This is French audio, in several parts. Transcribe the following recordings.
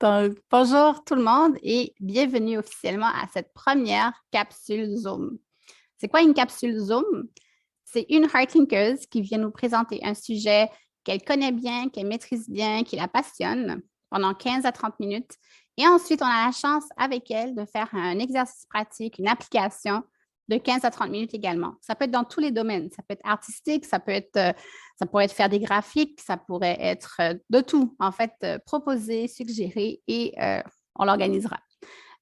Donc, bonjour tout le monde et bienvenue officiellement à cette première capsule Zoom. C'est quoi une capsule Zoom? C'est une heartlinkeuse qui vient nous présenter un sujet qu'elle connaît bien, qu'elle maîtrise bien, qui la passionne pendant 15 à 30 minutes. Et ensuite, on a la chance avec elle de faire un exercice pratique, une application de 15 à 30 minutes également. Ça peut être dans tous les domaines. Ça peut être artistique, ça pourrait être faire des graphiques, ça pourrait être de tout, en fait, proposer, suggérer et on l'organisera.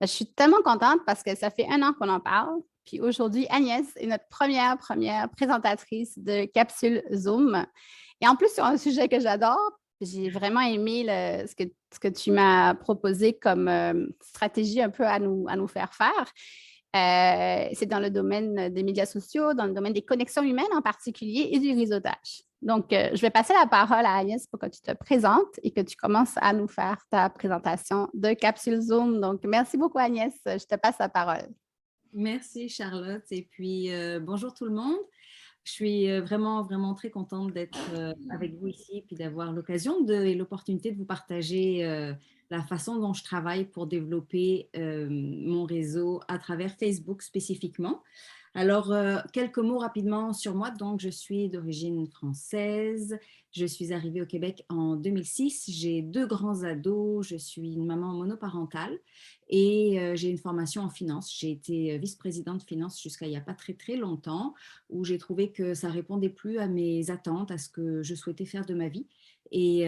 Je suis tellement contente parce que ça fait un an qu'on en parle. Puis aujourd'hui, Agnès est notre première présentatrice de Capsule Zoom. Et en plus, sur un sujet que j'adore, j'ai vraiment aimé ce que tu m'as proposé comme stratégie un peu à nous faire faire. C'est dans le domaine des médias sociaux, dans le domaine des connexions humaines en particulier et du réseautage. Donc, je vais passer la parole à Agnès pour que tu te présentes et que tu commences à nous faire ta présentation de Capsule Zoom. Donc, merci beaucoup Agnès. Je te passe la parole. Merci Charlotte et puis bonjour tout le monde. Je suis vraiment très contente d'être avec vous ici et puis d'avoir l'occasion et l'opportunité de vous partager la façon dont je travaille pour développer mon réseau à travers Facebook spécifiquement. Alors, quelques mots rapidement sur moi. Donc, je suis d'origine française. Je suis arrivée au Québec en 2006. J'ai deux grands ados. Je suis une maman monoparentale et j'ai une formation en finance. J'ai été vice-présidente finance jusqu'à il n'y a pas très longtemps, où j'ai trouvé que ça répondait plus à mes attentes, à ce que je souhaitais faire de ma vie. Et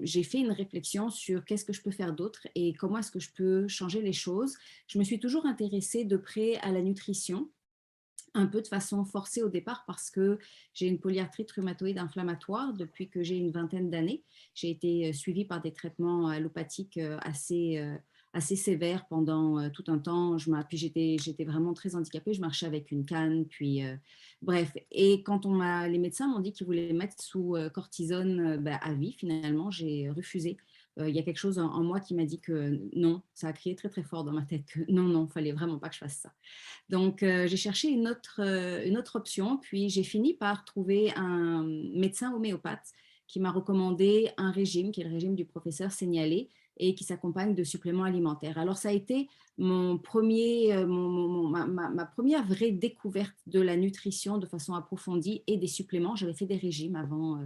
j'ai fait une réflexion sur qu'est-ce que je peux faire d'autre et comment est-ce que je peux changer les choses. Je me suis toujours intéressée de près à la nutrition, un peu de façon forcée au départ parce que j'ai une polyarthrite rhumatoïde inflammatoire depuis que j'ai une vingtaine d'années. J'ai été suivie par des traitements allopathiques assez sévères pendant tout un temps. Puis j'étais vraiment très handicapée. Je marchais avec une canne. Puis bref. Et quand les médecins m'ont dit qu'ils voulaient mettre sous cortisone à vie, finalement, j'ai refusé. Il y a quelque chose en moi qui m'a dit que non, ça a crié très fort dans ma tête que non, il fallait vraiment pas que je fasse ça. Donc, j'ai cherché une autre option, puis j'ai fini par trouver un médecin homéopathe qui m'a recommandé un régime, qui est le régime du professeur Seignalé, et qui s'accompagne de suppléments alimentaires. Alors, ça a été ma première vraie découverte de la nutrition de façon approfondie et des suppléments. J'avais fait des régimes avant,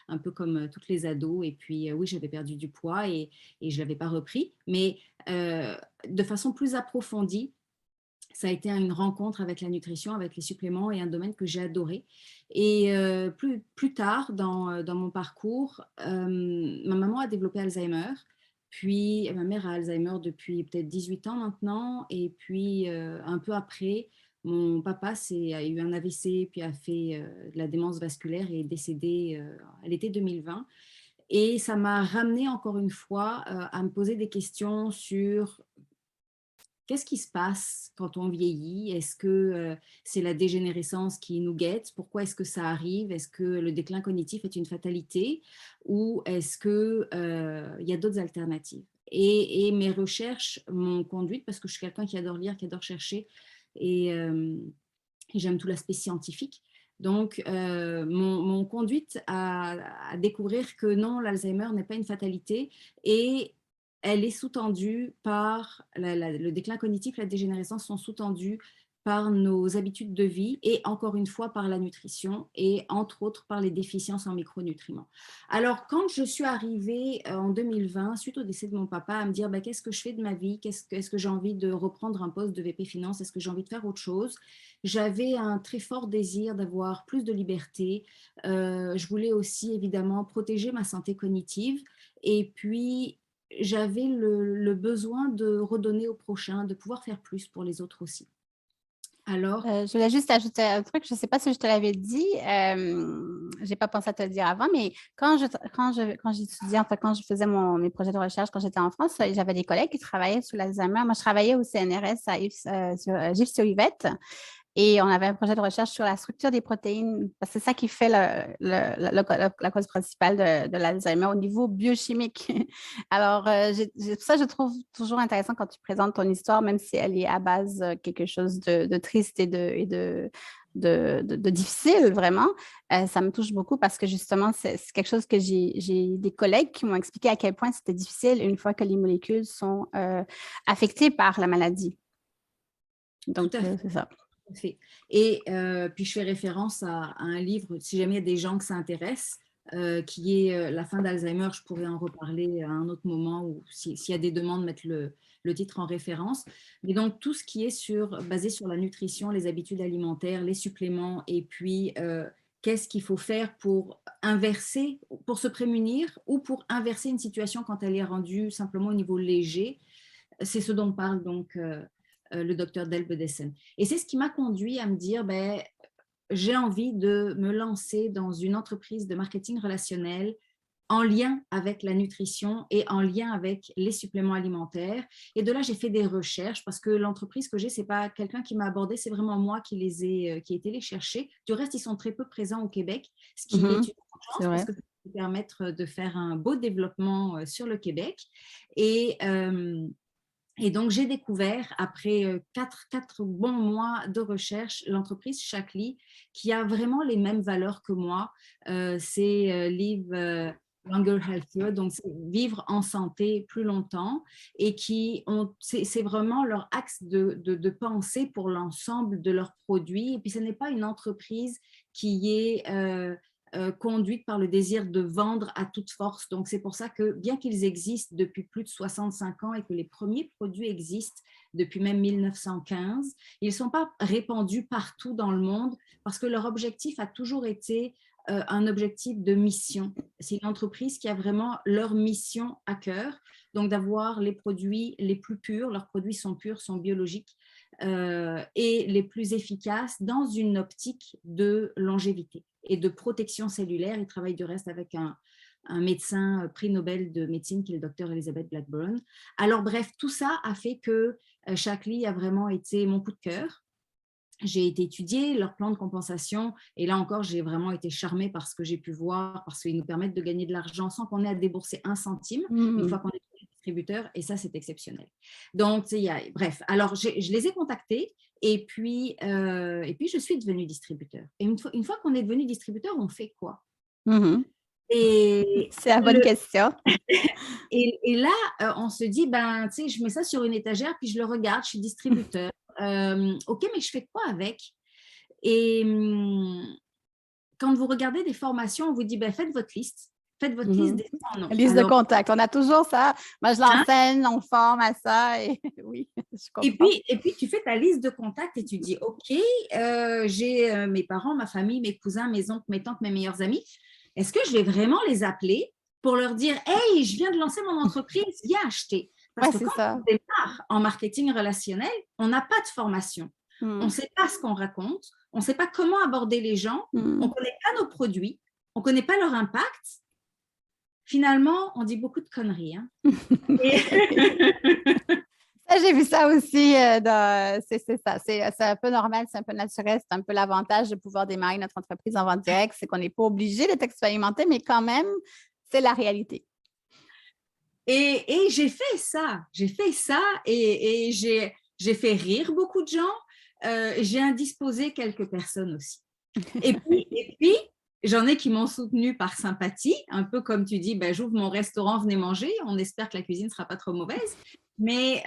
un peu comme toutes les ados, et puis oui, j'avais perdu du poids et je ne l'avais pas repris, mais de façon plus approfondie, ça a été une rencontre avec la nutrition, avec les suppléments et un domaine que j'ai adoré. Et plus tard dans mon parcours, ma maman a développé Alzheimer, puis ma mère a Alzheimer depuis peut-être 18 ans maintenant, et puis un peu après, mon papa a eu un AVC, puis a fait de la démence vasculaire et est décédé à l'été 2020. Et ça m'a ramené encore une fois à me poser des questions sur qu'est-ce qui se passe quand on vieillit? Est-ce que c'est la dégénérescence qui nous guette? Pourquoi est-ce que ça arrive? Est-ce que le déclin cognitif est une fatalité? Ou est-ce qu'il y a d'autres alternatives? Et mes recherches m'ont conduite, parce que je suis quelqu'un qui adore lire, qui adore chercher, et, euh, et j'aime tout l'aspect scientifique. Donc, m'ont conduite à découvrir que non, l'Alzheimer n'est pas une fatalité et elle est sous-tendue par le déclin cognitif, la dégénérescence sont sous-tendus par nos habitudes de vie et encore une fois par la nutrition et entre autres par les déficiences en micronutriments. Alors, quand je suis arrivée en 2020, suite au décès de mon papa, à me dire qu'est-ce que je fais de ma vie, est-ce que j'ai envie de reprendre un poste de VP Finance, est-ce que j'ai envie de faire autre chose, j'avais un très fort désir d'avoir plus de liberté. Je voulais aussi évidemment protéger ma santé cognitive et puis j'avais le besoin de redonner au prochain, de pouvoir faire plus pour les autres aussi. Alors, Je voulais juste ajouter un truc, je ne sais pas si je te l'avais dit, je n'ai pas pensé à te le dire avant, mais quand j'étudiais, enfin, quand je faisais mes projets de recherche, quand j'étais en France, j'avais des collègues qui travaillaient sur l'Alzheimer. Moi, je travaillais au CNRS à Gilles-sur-Yvette. Et on avait un projet de recherche sur la structure des protéines, parce que c'est ça qui fait la cause principale de l'Alzheimer au niveau biochimique. Alors, ça, je trouve toujours intéressant quand tu présentes ton histoire, même si elle est à base quelque chose de triste et de difficile, vraiment. Ça me touche beaucoup parce que justement, c'est quelque chose que j'ai des collègues qui m'ont expliqué à quel point c'était difficile une fois que les molécules sont affectées par la maladie. Tout Donc, à fait. c'est ça. Fait. Et puis, je fais référence à un livre, si jamais il y a des gens que ça intéresse, qui est La fin d'Alzheimer. Je pourrais en reparler à un autre moment ou s'il y a des demandes, mettre le titre en référence. Mais donc, tout ce qui est basé sur la nutrition, les habitudes alimentaires, les suppléments et puis qu'est-ce qu'il faut faire pour inverser, pour se prémunir ou pour inverser une situation quand elle est rendue simplement au niveau léger. C'est ce dont parle donc le docteur Delbedessen. Et c'est ce qui m'a conduit à me dire, j'ai envie de me lancer dans une entreprise de marketing relationnel en lien avec la nutrition et en lien avec les suppléments alimentaires. Et de là, j'ai fait des recherches parce que l'entreprise que j'ai, ce n'est pas quelqu'un qui m'a abordé, c'est vraiment moi qui ai été les chercher. Du reste, ils sont très peu présents au Québec, ce qui est une chance parce que ça peut permettre de faire un beau développement sur le Québec. Et donc, j'ai découvert, après 4 bons mois de recherche, l'entreprise Shaklee, qui a vraiment les mêmes valeurs que moi. C'est Live Longer Healthier, donc c'est vivre en santé plus longtemps, et c'est vraiment leur axe de pensée pour l'ensemble de leurs produits. Et puis, ce n'est pas une entreprise qui est conduite par le désir de vendre à toute force. Donc, c'est pour ça que, bien qu'ils existent depuis plus de 65 ans et que les premiers produits existent depuis même 1915, ils ne sont pas répandus partout dans le monde parce que leur objectif a toujours été un objectif de mission. C'est une entreprise qui a vraiment leur mission à cœur, donc d'avoir les produits les plus purs, leurs produits sont purs, sont biologiques, et les plus efficaces dans une optique de longévité et de protection cellulaire. Il travaille du reste avec un médecin prix Nobel de médecine qui est le docteur Elizabeth Blackburn. Alors bref, tout ça a fait que Shaklee a vraiment été mon coup de cœur. J'ai été étudier leur plan de compensation et là encore, j'ai vraiment été charmée par ce que j'ai pu voir parce qu'ils nous permettent de gagner de l'argent sans qu'on ait à débourser un centime une fois qu'on est distributeur et ça, c'est exceptionnel. Donc, bref, alors je les ai contactés et puis je suis devenue distributeur. Et une fois qu'on est devenu distributeur, on fait quoi? Et c'est la bonne question. Et là, on se dit, je mets ça sur une étagère, puis je le regarde, je suis distributeur. OK, mais je fais quoi avec? Et quand vous regardez des formations, on vous dit, faites votre liste. Faites votre liste des 100 noms. Liste de contacts, on a toujours ça. Moi, je l'enseigne, on forme à ça. Et oui, je comprends. Et puis, tu fais ta liste de contacts et tu dis, OK, j'ai mes parents, ma famille, mes cousins, mes oncles, mes tantes, mes meilleurs amis. Est-ce que je vais vraiment les appeler pour leur dire, hey, je viens de lancer mon entreprise, viens acheter? Parce que quand on démarre en marketing relationnel, on n'a pas de formation. On ne sait pas ce qu'on raconte, on ne sait pas comment aborder les gens, on ne connaît pas nos produits, on ne connaît pas leur impact. Finalement, on dit beaucoup de conneries. Hein? J'ai vu ça aussi. C'est ça. C'est un peu normal, c'est un peu naturel. C'est un peu l'avantage de pouvoir démarrer notre entreprise en vente directe, c'est qu'on n'est pas obligé d'être expérimenté, mais quand même, c'est la réalité. Et j'ai fait ça. Et j'ai fait rire beaucoup de gens. J'ai indisposé quelques personnes aussi. Et puis j'en ai qui m'ont soutenue par sympathie, un peu comme tu dis, j'ouvre mon restaurant, venez manger. On espère que la cuisine ne sera pas trop mauvaise. Mais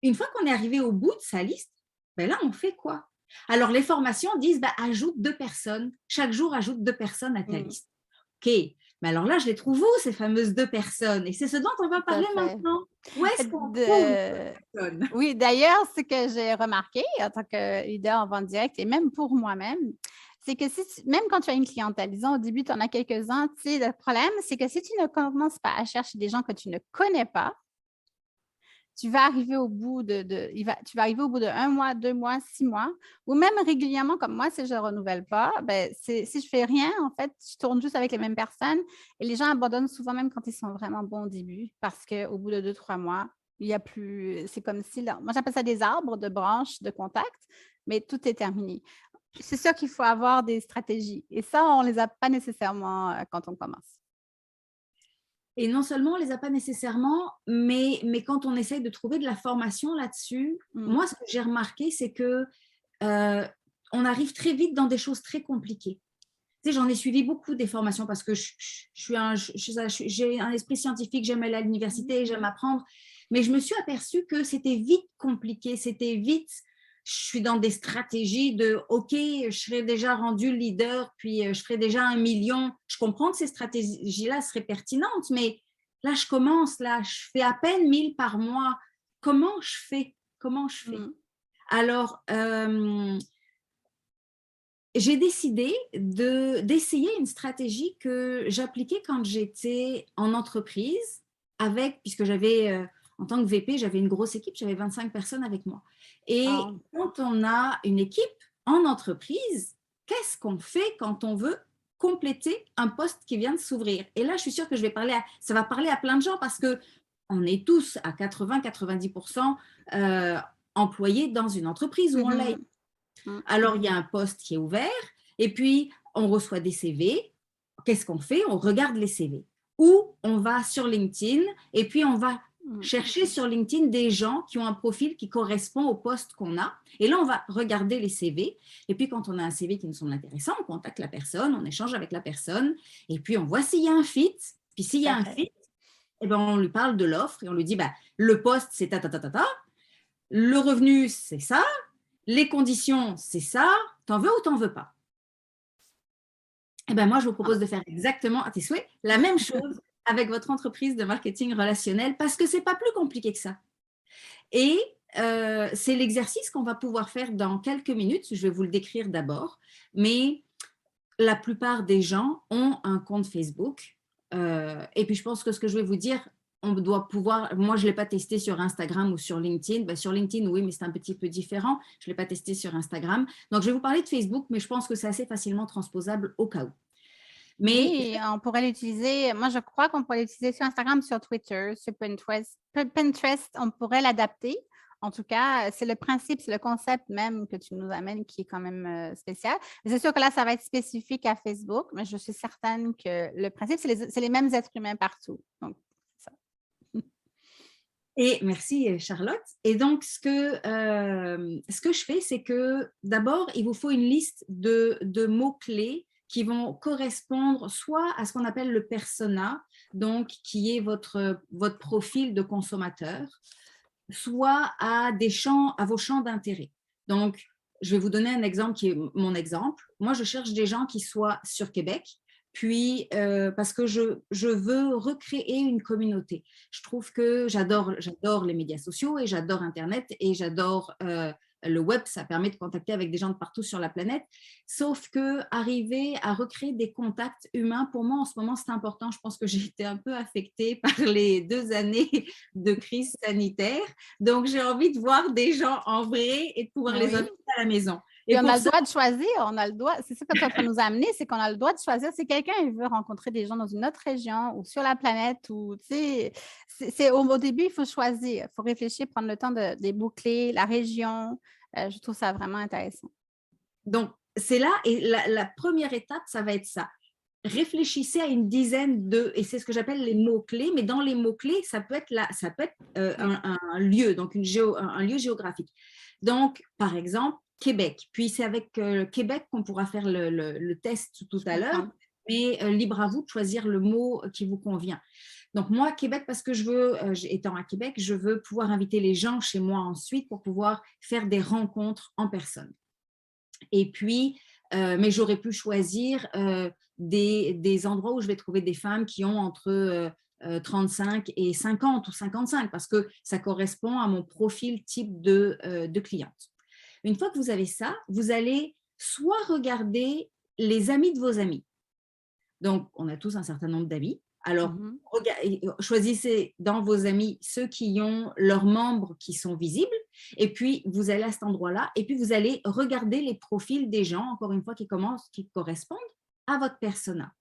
une fois qu'on est arrivé au bout de sa liste, là, on fait quoi? Alors, les formations disent, ajoute 2 personnes. Chaque jour, ajoute 2 personnes à ta liste. OK. Mais alors là, je les trouve où, ces fameuses 2 personnes? Et c'est ce dont on va parler maintenant. Où est-ce qu'on trouve 2 personnes? Oui, d'ailleurs, ce que j'ai remarqué en tant que leader en vente directe et même pour moi-même, c'est que même quand tu as une clientèle, disons au début, tu en as quelques-uns, le problème, c'est que si tu ne commences pas à chercher des gens que tu ne connais pas, tu vas arriver au bout tu vas arriver au bout de 1 mois, 2 mois, 6 mois, ou même régulièrement, comme moi, si je ne renouvelle pas, si je ne fais rien, en fait, je tourne juste avec les mêmes personnes et les gens abandonnent souvent même quand ils sont vraiment bons au début parce qu'au bout de 2-3 mois, il n'y a plus, c'est comme si, moi j'appelle ça des arbres de branches de contact, mais tout est terminé. C'est sûr qu'il faut avoir des stratégies et ça, on ne les a pas nécessairement quand on commence. Et non seulement on ne les a pas nécessairement, mais quand on essaye de trouver de la formation là-dessus, moi, ce que j'ai remarqué, c'est que on arrive très vite dans des choses très compliquées. Tu sais, j'en ai suivi beaucoup des formations parce que j'ai un esprit scientifique, j'aime aller à l'université, j'aime apprendre, mais je me suis aperçue que c'était vite compliqué, c'était vite, je suis dans des stratégies de, OK, je serais déjà rendu leader, puis je ferais déjà 1 million. Je comprends que ces stratégies-là seraient pertinentes, mais là, je commence, là, je fais à peine 1000 par mois. Comment je fais? Comment je fais? Alors, j'ai décidé d'essayer une stratégie que j'appliquais quand j'étais en entreprise, puisque j'avais, en tant que VP, j'avais une grosse équipe, j'avais 25 personnes avec moi. Et quand on a une équipe en entreprise, qu'est-ce qu'on fait quand on veut compléter un poste qui vient de s'ouvrir? Et là, je suis sûre que ça va parler à plein de gens parce qu'on est tous à 80-90% employés dans une entreprise où on l'a été. Alors, il y a un poste qui est ouvert et puis on reçoit des CV. Qu'est-ce qu'on fait? On regarde les CV. Ou on va sur LinkedIn et puis on va chercher sur LinkedIn des gens qui ont un profil qui correspond au poste qu'on a. Et là, on va regarder les CV. Et puis, quand on a un CV qui nous semble intéressant, on contacte la personne, on échange avec la personne et puis on voit s'il y a un fit. Puis, s'il y a un fit, eh ben, on lui parle de l'offre et on lui dit le poste, c'est ta. Le revenu, c'est ça. Les conditions, c'est ça. T'en veux ou t'en veux pas? Eh bien, moi, je vous propose de faire exactement, à tes souhaits, la même chose avec votre entreprise de marketing relationnel parce que ce n'est pas plus compliqué que ça. Et c'est l'exercice qu'on va pouvoir faire dans quelques minutes. Je vais vous le décrire d'abord. Mais la plupart des gens ont un compte Facebook. Et puis, je pense que ce que je vais vous dire, on doit pouvoir, moi je ne l'ai pas testé sur Instagram ou sur LinkedIn. Ben, sur LinkedIn, oui, mais c'est un petit peu différent. Je ne l'ai pas testé sur Instagram. Donc, je vais vous parler de Facebook, mais je pense que c'est assez facilement transposable au cas où. Mais oui, on pourrait l'utiliser. Moi, je crois qu'on pourrait l'utiliser sur Instagram, sur Twitter, sur Pinterest. Pinterest, on pourrait l'adapter. En tout cas, c'est le principe, c'est le concept même que tu nous amènes qui est quand même spécial. Mais c'est sûr que là, ça va être spécifique à Facebook, mais je suis certaine que le principe, c'est les mêmes êtres humains partout. Donc, ça. Et merci Charlotte. Et donc, ce que je fais, c'est que d'abord, il vous faut une liste de mots-clés qui vont correspondre soit à ce qu'on appelle le persona, donc qui est votre profil de consommateur, soit à vos champs d'intérêt. Donc, je vais vous donner un exemple qui est mon exemple. Moi, je cherche des gens qui soient sur Québec, puis parce que je veux recréer une communauté. Je trouve que j'adore les médias sociaux et j'adore Internet et j'adore le web, ça permet de contacter avec des gens de partout sur la planète. Sauf que arriver à recréer des contacts humains, pour moi, en ce moment, c'est important. Je pense que j'ai été un peu affectée par les 2 années de crise sanitaire. Donc, j'ai envie de voir des gens en vrai et de pouvoir les inviter à la maison. Et on a le droit de choisir, c'est ça que tu es en train de nous amener, c'est qu'on a le droit de choisir. Si quelqu'un veut rencontrer des gens dans une autre région ou sur la planète, ou au début, il faut choisir, il faut réfléchir, prendre le temps des mots-clés, la région. Je trouve ça vraiment intéressant. Donc, c'est là, et la première étape, ça va être ça. Réfléchissez à une dizaine et c'est ce que j'appelle les mots-clés, mais dans les mots-clés, ça peut être un lieu, donc un lieu géographique. Donc, par exemple, Québec. Puis, c'est avec Québec qu'on pourra faire le test tout à l'heure, mais libre à vous de choisir le mot qui vous convient. Donc, moi, Québec, parce que étant à Québec, je veux pouvoir inviter les gens chez moi ensuite pour pouvoir faire des rencontres en personne. Et puis, mais j'aurais pu choisir des endroits où je vais trouver des femmes qui ont entre 35 et 50 ou 55 parce que ça correspond à mon profil type de cliente. Une fois que vous avez ça, vous allez soit regarder les amis de vos amis. Donc, on a tous un certain nombre d'amis. Alors, choisissez dans vos amis ceux qui ont leurs membres qui sont visibles. Et puis, vous allez à cet endroit-là. Et puis, vous allez regarder les profils des gens, encore une fois, qui correspondent à votre persona.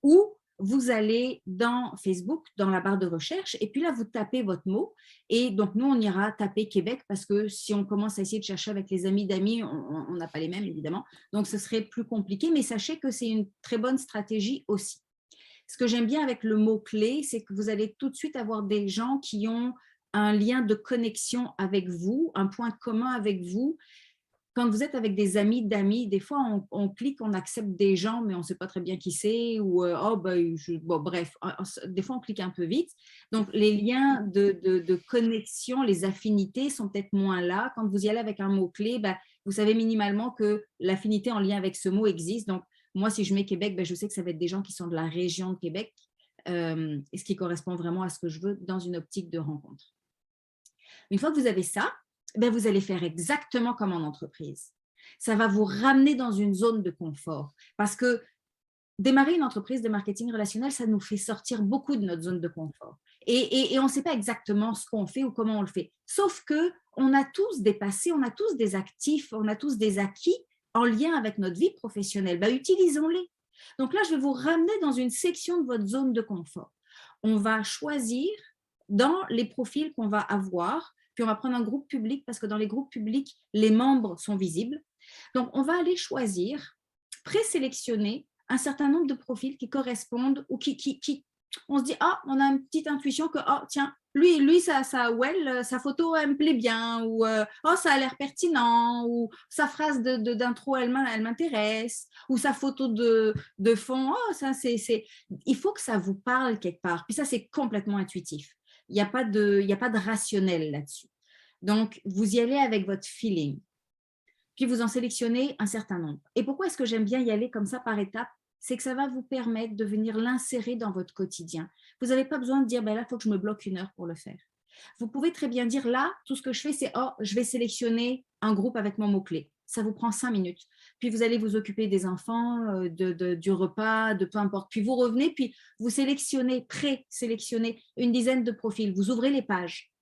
Ou vous allez dans Facebook, dans la barre de recherche, et puis là, vous tapez votre mot. Et donc, nous, on ira taper Québec parce que si on commence à essayer de chercher avec les amis d'amis, on n'a pas les mêmes, évidemment. Donc, ce serait plus compliqué, mais sachez que c'est une très bonne stratégie aussi. Ce que j'aime bien avec le mot-clé, c'est que vous allez tout de suite avoir des gens qui ont un lien de connexion avec vous, un point commun avec vous. quand vous êtes avec des amis d'amis, des fois, on clique, on accepte des gens, mais on ne sait pas très bien qui c'est, ou bon, bref, des fois, on clique un peu vite. Donc, les liens de connexion, les affinités sont peut-être moins là. Quand vous y allez avec un mot-clé, vous savez minimalement que l'affinité en lien avec ce mot existe. Donc, moi, si je mets Québec, je sais que ça va être des gens qui sont de la région de Québec, et ce qui correspond vraiment à ce que je veux dans une optique de rencontre. Une fois que vous avez ça, vous allez faire exactement comme en entreprise. Ça va vous ramener dans une zone de confort parce que démarrer une entreprise de marketing relationnel, ça nous fait sortir beaucoup de notre zone de confort. Et on ne sait pas exactement ce qu'on fait ou comment on le fait. Sauf qu'on a tous des passés, on a tous des actifs, on a tous des acquis en lien avec notre vie professionnelle. Utilisons-les. Donc là, je vais vous ramener dans une section de votre zone de confort. On va choisir dans les profils qu'on va avoir, puis on va prendre un groupe public parce que dans les groupes publics, les membres sont visibles. Donc, on va aller choisir, présélectionner un certain nombre de profils qui correspondent ou qui on se dit, on a une petite intuition que, tiens, lui sa photo, elle me plaît bien, ou ça a l'air pertinent, ou sa phrase d'intro, elle m'intéresse, ou sa photo de fond, il faut que ça vous parle quelque part. Puis ça, c'est complètement intuitif. Il n'y a pas de rationnel là-dessus. Donc, vous y allez avec votre feeling. Puis vous en sélectionnez un certain nombre. Et pourquoi est-ce que j'aime bien y aller comme ça par étapes? C'est que ça va vous permettre de venir l'insérer dans votre quotidien. Vous n'avez pas besoin de dire, là, il faut que je me bloque 1 heure pour le faire. Vous pouvez très bien dire, là, tout ce que je fais, c'est, je vais sélectionner un groupe avec mon mot-clé. Ça vous prend 5 minutes. Puis vous allez vous occuper des enfants, du repas, de peu importe. Puis vous revenez, puis vous présélectionnez une dizaine de profils. Vous ouvrez les pages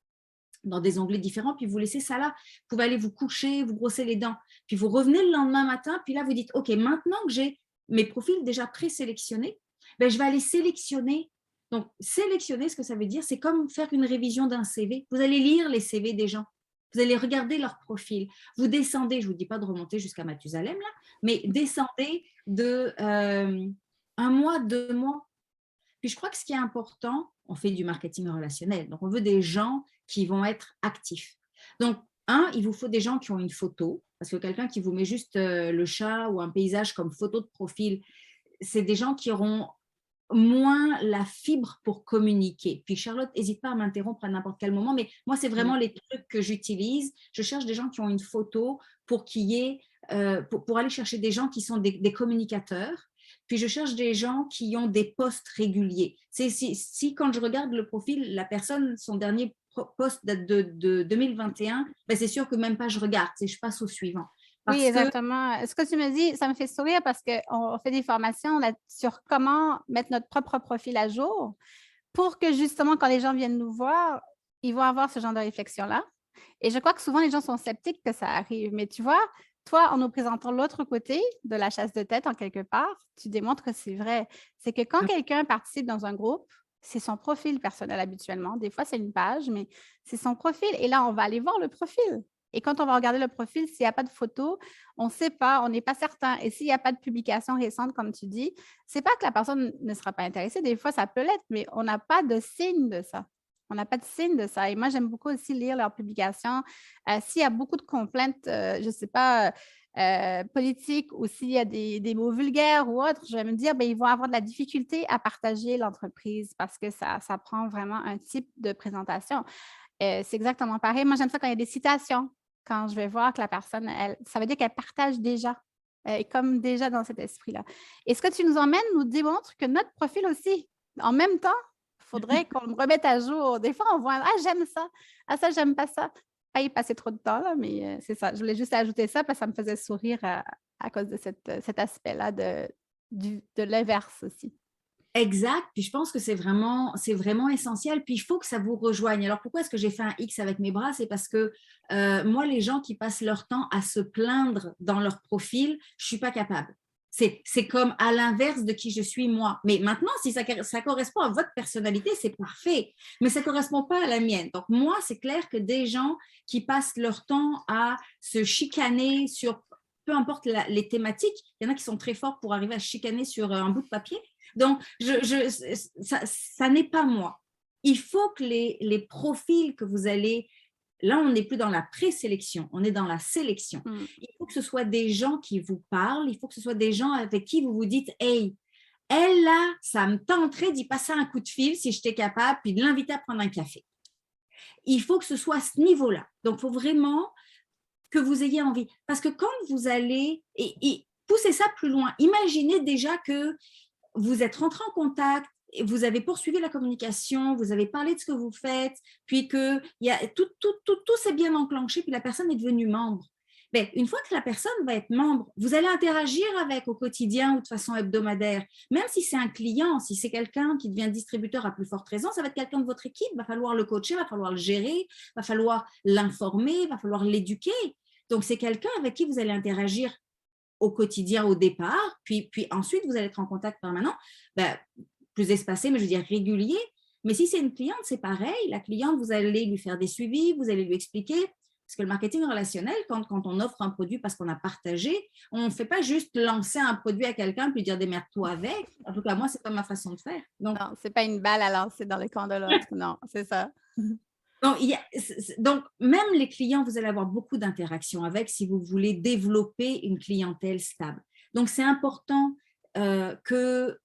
dans des onglets différents, puis vous laissez ça là. Vous pouvez aller vous coucher, vous brosser les dents. Puis vous revenez le lendemain matin, puis là, vous dites, OK, maintenant que j'ai mes profils déjà présélectionnés, je vais aller sélectionner. Donc, sélectionner, ce que ça veut dire, c'est comme faire une révision d'un CV. Vous allez lire les CV des gens. Vous allez regarder leur profil. Vous descendez, je ne vous dis pas de remonter jusqu'à Mathusalem, là, mais descendez de 1 mois, 2 mois. Puis je crois que ce qui est important, on fait du marketing relationnel. Donc, on veut des gens qui vont être actifs. Donc, il vous faut des gens qui ont une photo, parce que quelqu'un qui vous met juste le chat ou un paysage comme photo de profil, c'est des gens qui auront moins la fibre pour communiquer. Puis Charlotte, n'hésite pas à m'interrompre à n'importe quel moment, mais moi, c'est vraiment les trucs que j'utilise. Je cherche des gens qui ont une photo pour qu'il y ait, pour aller chercher des gens qui sont des communicateurs. Puis je cherche des gens qui ont des posts réguliers. Si quand je regarde le profil, la personne, son dernier post date de 2021, c'est sûr que même pas je regarde, je passe au suivant. Oui, exactement. Ce que tu me dis, ça me fait sourire parce qu'on fait des formations sur comment mettre notre propre profil à jour pour que justement, quand les gens viennent nous voir, ils vont avoir ce genre de réflexion-là. Et je crois que souvent, les gens sont sceptiques que ça arrive. Mais tu vois, toi, en nous présentant l'autre côté de la chasse de tête, en quelque part, tu démontres que c'est vrai. C'est que quand quelqu'un participe dans un groupe, c'est son profil personnel habituellement. Des fois, c'est une page, mais c'est son profil. Et là, on va aller voir le profil. Et quand on va regarder le profil, s'il n'y a pas de photo, on ne sait pas, on n'est pas certain. Et s'il n'y a pas de publication récente, comme tu dis, ce n'est pas que la personne ne sera pas intéressée. Des fois, ça peut l'être, mais on n'a pas de signe de ça. On n'a pas de signe de ça. Et moi, j'aime beaucoup aussi lire leurs publications. S'il y a beaucoup de complaintes, je ne sais pas, politiques ou s'il y a des mots vulgaires ou autres, je vais me dire, ils vont avoir de la difficulté à partager l'entreprise parce que ça prend vraiment un type de présentation. C'est exactement pareil. Moi, j'aime ça quand il y a des citations. Quand je vais voir que la personne, ça veut dire qu'elle partage déjà, comme déjà dans cet esprit-là. Et ce que tu nous emmènes nous démontre que notre profil aussi, en même temps, il faudrait qu'on le remette à jour. Des fois, on voit, j'aime ça, ça, j'aime pas ça. Pas y passer trop de temps, là, mais c'est ça. Je voulais juste ajouter ça parce que ça me faisait sourire à cause de cet aspect-là de l'inverse aussi. Exact, puis je pense que c'est vraiment essentiel, puis il faut que ça vous rejoigne. Alors pourquoi est-ce que j'ai fait un X avec mes bras? C'est parce que moi, les gens qui passent leur temps à se plaindre dans leur profil, je ne suis pas capable. C'est comme à l'inverse de qui je suis moi. Mais maintenant, si ça correspond à votre personnalité, c'est parfait, mais ça ne correspond pas à la mienne. Donc moi, c'est clair que des gens qui passent leur temps à se chicaner sur peu importe les thématiques, il y en a qui sont très forts pour arriver à chicaner sur un bout de papier. Donc, ça n'est pas moi. Il faut que les profils que vous allez là, on n'est plus dans la présélection, on est dans la sélection. Mm. Il faut que ce soit des gens qui vous parlent, il faut que ce soit des gens avec qui vous vous dites « Hey, elle là, ça me tenterait d'y passer un coup de fil si j'étais capable, puis de l'inviter à prendre un café. » Il faut que ce soit à ce niveau-là. Donc, il faut vraiment que vous ayez envie. Parce que quand vous allez, et poussez ça plus loin, imaginez déjà que vous êtes rentré en contact, vous avez poursuivi la communication, vous avez parlé de ce que vous faites, puis que tout s'est bien enclenché, puis la personne est devenue membre. Bien, une fois que la personne va être membre, vous allez interagir avec au quotidien ou de façon hebdomadaire. Même si c'est un client, si c'est quelqu'un qui devient distributeur à plus forte raison, ça va être quelqu'un de votre équipe, il va falloir le coacher, il va falloir le gérer, il va falloir l'informer, il va falloir l'éduquer. Donc, c'est quelqu'un avec qui vous allez interagir au quotidien au départ, puis ensuite, vous allez être en contact permanent, ben, plus espacé, mais je veux dire régulier. Mais si c'est une cliente, c'est pareil. La cliente, vous allez lui faire des suivis, vous allez lui expliquer. Parce que le marketing relationnel, quand on offre un produit parce qu'on a partagé, on ne fait pas juste lancer un produit à quelqu'un puis dire démerde-toi avec. En tout cas, moi, ce n'est pas ma façon de faire. Donc, non, ce n'est pas une balle à lancer dans le camp de l'autre. Non, c'est ça. Donc, même les clients, vous allez avoir beaucoup d'interactions avec si vous voulez développer une clientèle stable. Donc, c'est important que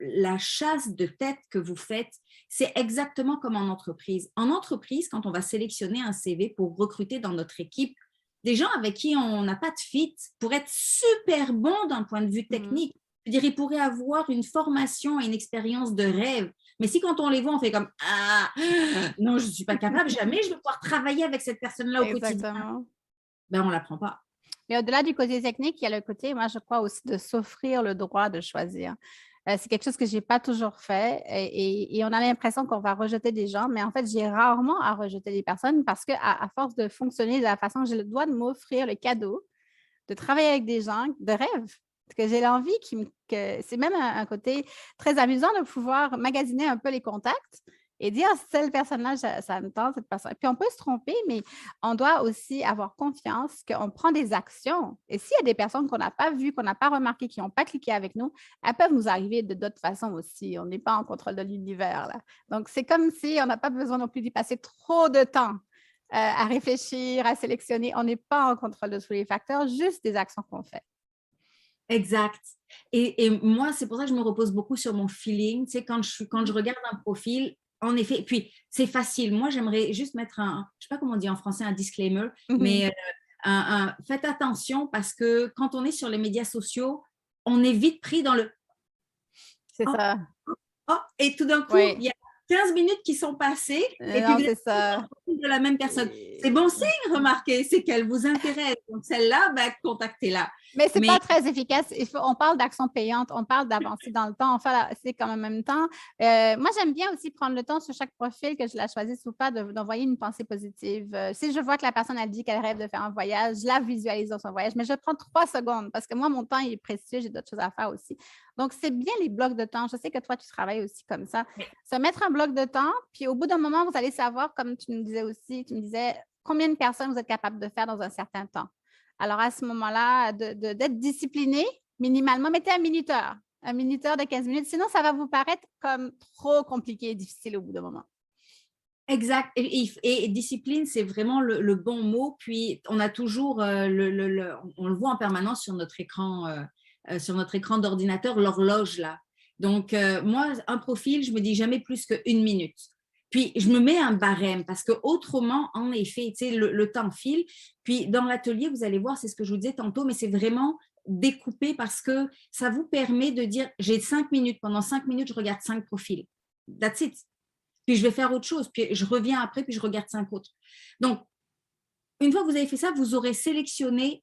la chasse de tête que vous faites, c'est exactement comme en entreprise. En entreprise, quand on va sélectionner un CV pour recruter dans notre équipe, des gens avec qui on n'a pas de fit, pour être super bons d'un point de vue technique, je veux dire, ils pourraient avoir une formation et une expérience de rêve. Mais si quand on les voit, on fait comme « Ah, non, je ne suis pas capable, jamais je vais pouvoir travailler avec cette personne-là au quotidien. » Ben, on ne l'apprend pas. Mais au-delà du côté technique, il y a le côté, moi, je crois aussi de s'offrir le droit de choisir. C'est quelque chose que je n'ai pas toujours fait et on a l'impression qu'on va rejeter des gens, mais en fait, j'ai rarement à rejeter des personnes parce qu'à force de fonctionner de la façon que j'ai le droit de m'offrir le cadeau, de travailler avec des gens de rêve, parce que j'ai l'envie que c'est même un côté très amusant de pouvoir magasiner un peu les contacts et dire cette personne-là, ça me tente, cette personne. Puis on peut se tromper, mais on doit aussi avoir confiance qu'on prend des actions. Et s'il y a des personnes qu'on n'a pas vues, qu'on n'a pas remarquées, qui n'ont pas cliqué avec nous, elles peuvent nous arriver de d'autres façons aussi. On n'est pas en contrôle de l'univers, là. Donc, c'est comme si on n'a pas besoin non plus d'y passer trop de temps à réfléchir, à sélectionner. On n'est pas en contrôle de tous les facteurs, juste des actions qu'on fait. Exact. Et moi, c'est pour ça que je me repose beaucoup sur mon feeling. Tu sais, quand je regarde un profil, en effet, puis c'est facile. Moi, j'aimerais juste mettre je ne sais pas comment on dit en français, un disclaimer, mais faites attention parce que quand on est sur les médias sociaux, on est vite pris dans le… C'est ça. Et tout d'un coup, il y a 15 minutes qui sont passées et non, puis c'est ça. De la même personne. C'est bon signe, remarquez, c'est qu'elle vous intéresse. Donc, celle-là, ben, contactez-la. Mais ce n'est pas très efficace. On parle d'action payante, on parle d'avancer dans le temps, on fait c'est quand même en même temps. Moi, j'aime bien aussi prendre le temps sur chaque profil, que je la choisisse ou pas, d'envoyer une pensée positive. Si je vois que la personne, elle dit qu'elle rêve de faire un voyage, je la visualise dans son voyage, mais je prends 3 secondes parce que moi, mon temps il est précieux, j'ai d'autres choses à faire aussi. Donc, c'est bien les blocs de temps. Je sais que toi, tu travailles aussi comme ça. Se mettre un bloc de temps, puis au bout d'un moment, vous allez savoir, comme tu me disais aussi, tu me disais combien de personnes vous êtes capable de faire dans un certain temps. Alors, à ce moment-là, d'être discipliné, minimalement, mettez un minuteur de 15 minutes. Sinon, ça va vous paraître comme trop compliqué et difficile au bout d'un moment. Exact. Et discipline, c'est vraiment le bon mot. Puis, on a toujours, on le voit en permanence sur notre écran d'ordinateur, l'horloge là. Donc, moi, un profil, je me dis jamais plus qu'1 minute. Puis, je me mets un barème parce que autrement, en effet, tu sais, le temps file. Puis, dans l'atelier, vous allez voir, c'est ce que je vous disais tantôt, mais c'est vraiment découpé parce que ça vous permet de dire, j'ai 5 minutes. Pendant 5 minutes, je regarde 5 profils. That's it. Puis, je vais faire autre chose. Puis, je reviens après, puis je regarde 5 autres. Donc, une fois que vous avez fait ça, vous aurez sélectionné,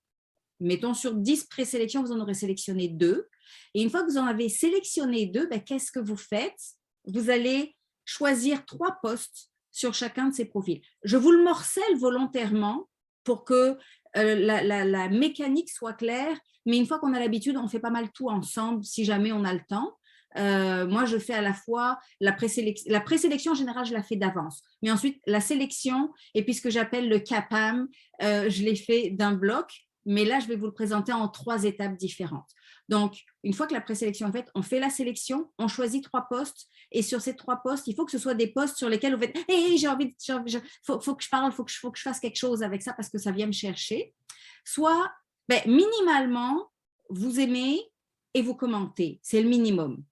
mettons sur 10 présélections, vous en aurez sélectionné 2. Et une fois que vous en avez sélectionné 2, ben, qu'est-ce que vous faites? Vous allez choisir 3 postes sur chacun de ces profils. Je vous le morcelle volontairement pour que la mécanique soit claire, mais une fois qu'on a l'habitude, on fait pas mal tout ensemble si jamais on a le temps. Moi, je fais à la fois la présélection en général, je la fais d'avance, mais ensuite la sélection et puis ce que j'appelle le CAPAM, je l'ai fait d'un bloc. mais là, je vais vous le présenter en 3 étapes différentes. Donc, une fois que la présélection est faite, on fait la sélection, on choisit 3 postes et sur ces 3 postes, il faut que ce soit des postes sur lesquels vous faites « Hey, j'ai envie, faut que je parle, faut que je fasse quelque chose avec ça parce que ça vient me chercher. » Soit, minimalement, vous aimez et vous commentez. C'est le minimum.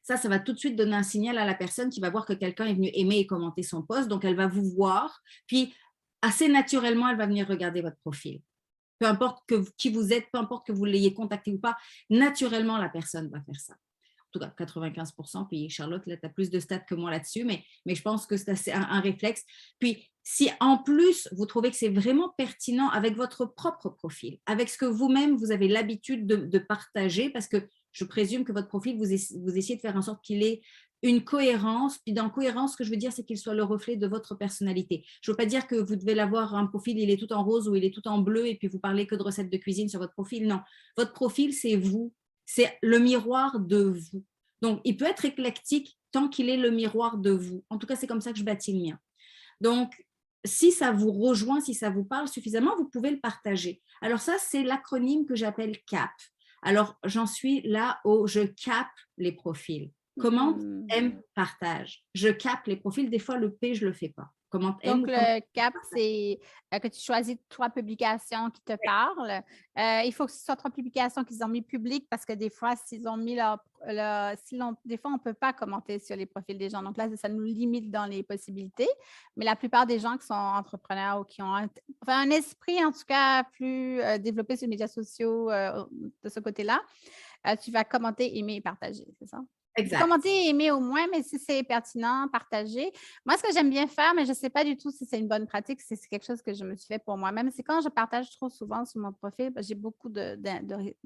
Ça va tout de suite donner un signal à la personne qui va voir que quelqu'un est venu aimer et commenter son post. Donc, elle va vous voir. Puis, assez naturellement, elle va venir regarder votre profil. Peu importe qui vous êtes, peu importe que vous l'ayez contacté ou pas, naturellement, la personne va faire ça. En tout cas, 95%. Puis, Charlotte, là, tu as plus de stats que moi là-dessus, mais je pense que c'est assez un réflexe. Puis, si en plus, vous trouvez que c'est vraiment pertinent avec votre propre profil, avec ce que vous-même, vous avez l'habitude de partager, parce que je présume que votre profil, vous essayez de faire en sorte qu'il ait une cohérence. Puis dans cohérence, ce que je veux dire, c'est qu'il soit le reflet de votre personnalité. Je ne veux pas dire que vous devez l'avoir un profil, il est tout en rose ou il est tout en bleu et puis vous parlez que de recettes de cuisine sur votre profil. Non, votre profil, c'est vous. C'est le miroir de vous. Donc, il peut être éclectique tant qu'il est le miroir de vous. En tout cas, c'est comme ça que je bâtis le mien. Donc, si ça vous rejoint, si ça vous parle suffisamment, vous pouvez le partager. Alors ça, c'est l'acronyme que j'appelle CAP. Alors, j'en suis là au « je capte les profils ». Commente, aime, partage. Je capte les profils. Des fois, le P, je ne le fais pas. Commente, aime. Donc, le CAP, c'est que tu choisis 3 publications qui te parlent. Il faut que ce soit 3 publications qu'ils ont mis publiques parce que des fois, s'ils ont mis des fois, on ne peut pas commenter sur les profils des gens. Donc là, ça nous limite dans les possibilités. Mais la plupart des gens qui sont entrepreneurs ou qui ont un esprit, en tout cas, plus développé sur les médias sociaux de ce côté-là, tu vas commenter, aimer et partager, c'est ça? Exact. Commenter, aimer au moins, mais si c'est pertinent, partager. Moi, ce que j'aime bien faire, mais je ne sais pas du tout si c'est une bonne pratique, c'est quelque chose que je me suis fait pour moi-même, c'est quand je partage trop souvent sur mon profil, j'ai beaucoup de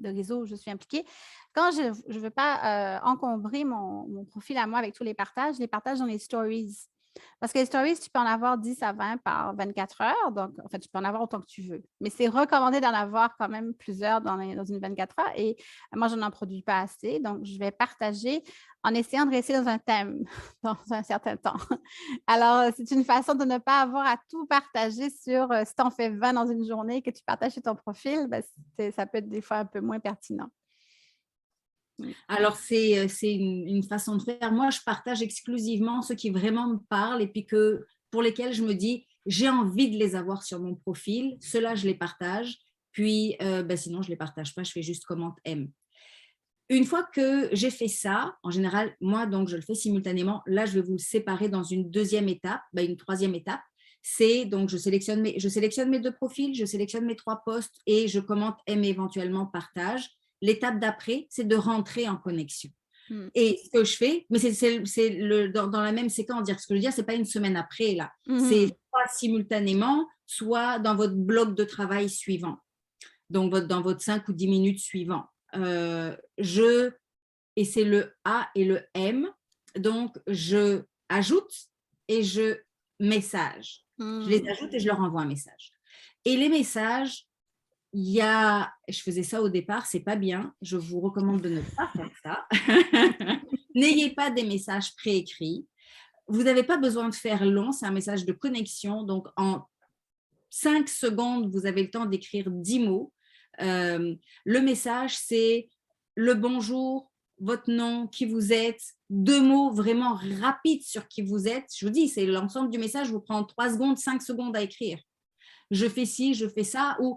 réseaux où je suis impliquée. Quand je ne veux pas encombrer mon profil à moi avec tous les partages, je les partage dans les stories. Parce que les stories, tu peux en avoir 10 à 20 par 24 heures. Donc, en fait, tu peux en avoir autant que tu veux. Mais c'est recommandé d'en avoir quand même plusieurs dans une 24 heures. Et moi, je n'en produis pas assez. Donc, je vais partager en essayant de rester dans un thème dans un certain temps. Alors, c'est une façon de ne pas avoir à tout partager sur si tu en fais 20 dans une journée que tu partages sur ton profil, ça peut être des fois un peu moins pertinent. Alors, c'est une façon de faire. Moi, je partage exclusivement ceux qui vraiment me parlent et puis pour lesquels je me dis, j'ai envie de les avoir sur mon profil. Ceux-là, je les partage. Puis, sinon, je ne les partage pas. Je fais juste commente, aime. Une fois que j'ai fait ça, en général, moi, donc, je le fais simultanément. Là, je vais vous le séparer dans une deuxième étape, une troisième étape. C'est donc, je sélectionne mes 2 profils, je sélectionne mes 3 posts et je commente, aime et éventuellement partage. L'étape d'après, c'est de rentrer en connexion. Et ce que je fais, mais c'est dans la même séquence, ce que je veux dire, ce n'est pas une semaine après, là. C'est soit simultanément, soit dans votre bloc de travail suivant. Donc, dans votre 5 ou 10 minutes suivant. Et c'est le A et le M. Donc, je ajoute et je message. Je les ajoute et je leur envoie un message. Et les messages, je faisais ça au départ, c'est pas bien. Je vous recommande de ne pas faire ça. N'ayez pas des messages préécrits. Vous n'avez pas besoin de faire long, c'est un message de connexion. Donc, en 5 secondes, vous avez le temps d'écrire 10 mots. Le message, c'est le bonjour, votre nom, qui vous êtes, 2 mots vraiment rapides sur qui vous êtes. Je vous dis, c'est l'ensemble du message vous prend 3 secondes, 5 secondes à écrire. Je fais ci, je fais ça, ou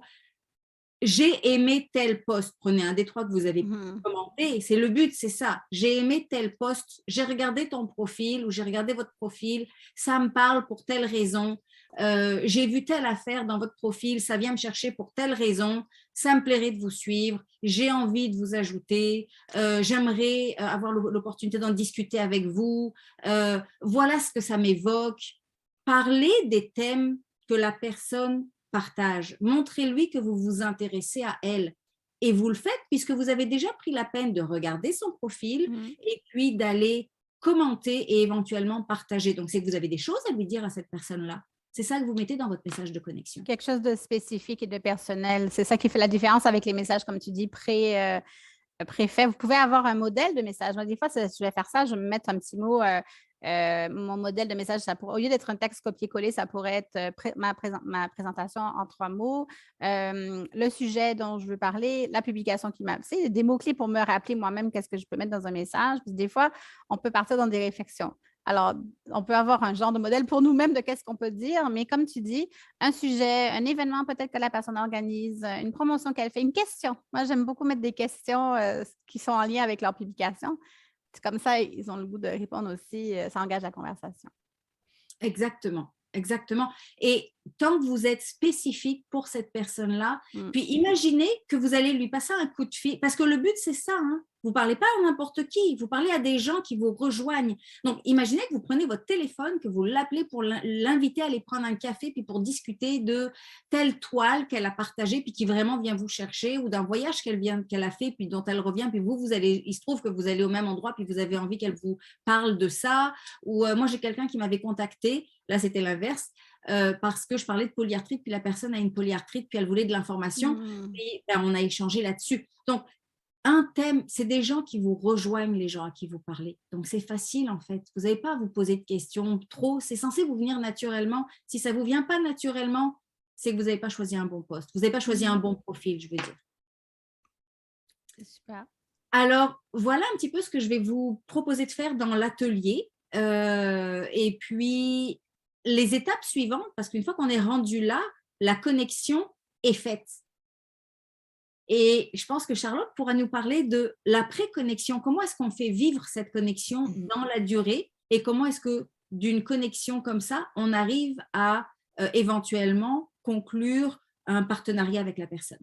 j'ai aimé tel post. Prenez un des 3 que vous avez commenté. C'est le but, c'est ça. J'ai aimé tel post. J'ai regardé ton profil ou j'ai regardé votre profil. Ça me parle pour telle raison. J'ai vu telle affaire dans votre profil. Ça vient me chercher pour telle raison. Ça me plairait de vous suivre. J'ai envie de vous ajouter. J'aimerais avoir l'opportunité d'en discuter avec vous. Voilà ce que ça m'évoque. Parlez des thèmes que la personne partage. Montrez-lui que vous vous intéressez à elle. Et vous le faites puisque vous avez déjà pris la peine de regarder son profil et puis d'aller commenter et éventuellement partager. Donc, c'est que vous avez des choses à lui dire à cette personne-là. C'est ça que vous mettez dans votre message de connexion. Quelque chose de spécifique et de personnel. C'est ça qui fait la différence avec les messages, comme tu dis, préfet. Vous pouvez avoir un modèle de message. Moi, des fois, je vais faire ça, je vais me mettre un petit mot Mon modèle de message, au lieu d'être un texte copié-collé, ça pourrait être ma présentation en 3 mots, le sujet dont je veux parler, la publication qui m'a... C'est des mots-clés pour me rappeler moi-même qu'est-ce que je peux mettre dans un message. Puis des fois, on peut partir dans des réflexions. Alors, on peut avoir un genre de modèle pour nous-mêmes de qu'est-ce qu'on peut dire, mais comme tu dis, un sujet, un événement peut-être que la personne organise, une promotion qu'elle fait, une question. Moi, j'aime beaucoup mettre des questions qui sont en lien avec leur publication. C'est comme ça, ils ont le goût de répondre aussi, ça engage la conversation. Exactement, exactement. Et tant que vous êtes spécifique pour cette personne-là, puis imaginez que vous allez lui passer un coup de fil, parce que le but, c'est ça, hein. Vous ne parlez pas à n'importe qui, vous parlez à des gens qui vous rejoignent. Donc, imaginez que vous prenez votre téléphone, que vous l'appelez pour l'inviter à aller prendre un café, puis pour discuter de telle toile qu'elle a partagée, puis qui vraiment vient vous chercher, ou d'un voyage qu'elle a fait, puis dont elle revient, puis il se trouve que vous allez au même endroit, puis vous avez envie qu'elle vous parle de ça. Ou moi, j'ai quelqu'un qui m'avait contacté, là, c'était l'inverse, parce que je parlais de polyarthrite, puis la personne a une polyarthrite, puis elle voulait de l'information, et on a échangé là-dessus. Donc, un thème, c'est des gens qui vous rejoignent, les gens à qui vous parlez. Donc, c'est facile, en fait. Vous n'avez pas à vous poser de questions trop. C'est censé vous venir naturellement. Si ça ne vous vient pas naturellement, c'est que vous n'avez pas choisi un bon poste. Vous n'avez pas choisi un bon profil, je veux dire. C'est super. Alors, voilà un petit peu ce que je vais vous proposer de faire dans l'atelier. Et puis, les étapes suivantes, parce qu'une fois qu'on est rendu là, la connexion est faite. Et je pense que Charlotte pourra nous parler de la pré-connexion. Comment est-ce qu'on fait vivre cette connexion dans la durée et comment est-ce que d'une connexion comme ça, on arrive à éventuellement conclure un partenariat avec la personne.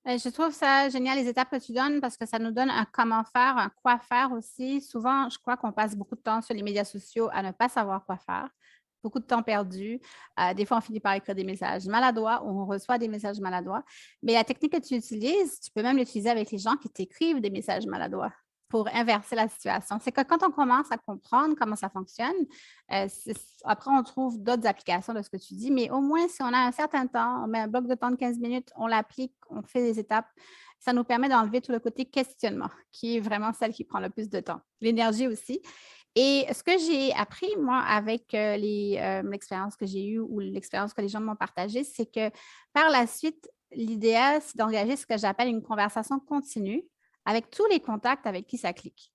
Je trouve ça génial, les étapes que tu donnes, parce que ça nous donne un comment faire, un quoi faire aussi. Souvent, je crois qu'on passe beaucoup de temps sur les médias sociaux à ne pas savoir quoi faire. Beaucoup de temps perdu. Des fois, on finit par écrire des messages maladroits ou on reçoit des messages maladroits. Mais la technique que tu utilises, tu peux même l'utiliser avec les gens qui t'écrivent des messages maladroits pour inverser la situation. C'est que quand on commence à comprendre comment ça fonctionne, après, on trouve d'autres applications de ce que tu dis, mais au moins, si on a un certain temps, on met un bloc de temps de 15 minutes, on l'applique, on fait des étapes, ça nous permet d'enlever tout le côté questionnement, qui est vraiment celle qui prend le plus de temps. L'énergie aussi. Et ce que j'ai appris, moi, avec l'expérience que j'ai eue ou l'expérience que les gens m'ont partagée, c'est que par la suite, l'idéal, c'est d'engager ce que j'appelle une conversation continue avec tous les contacts avec qui ça clique.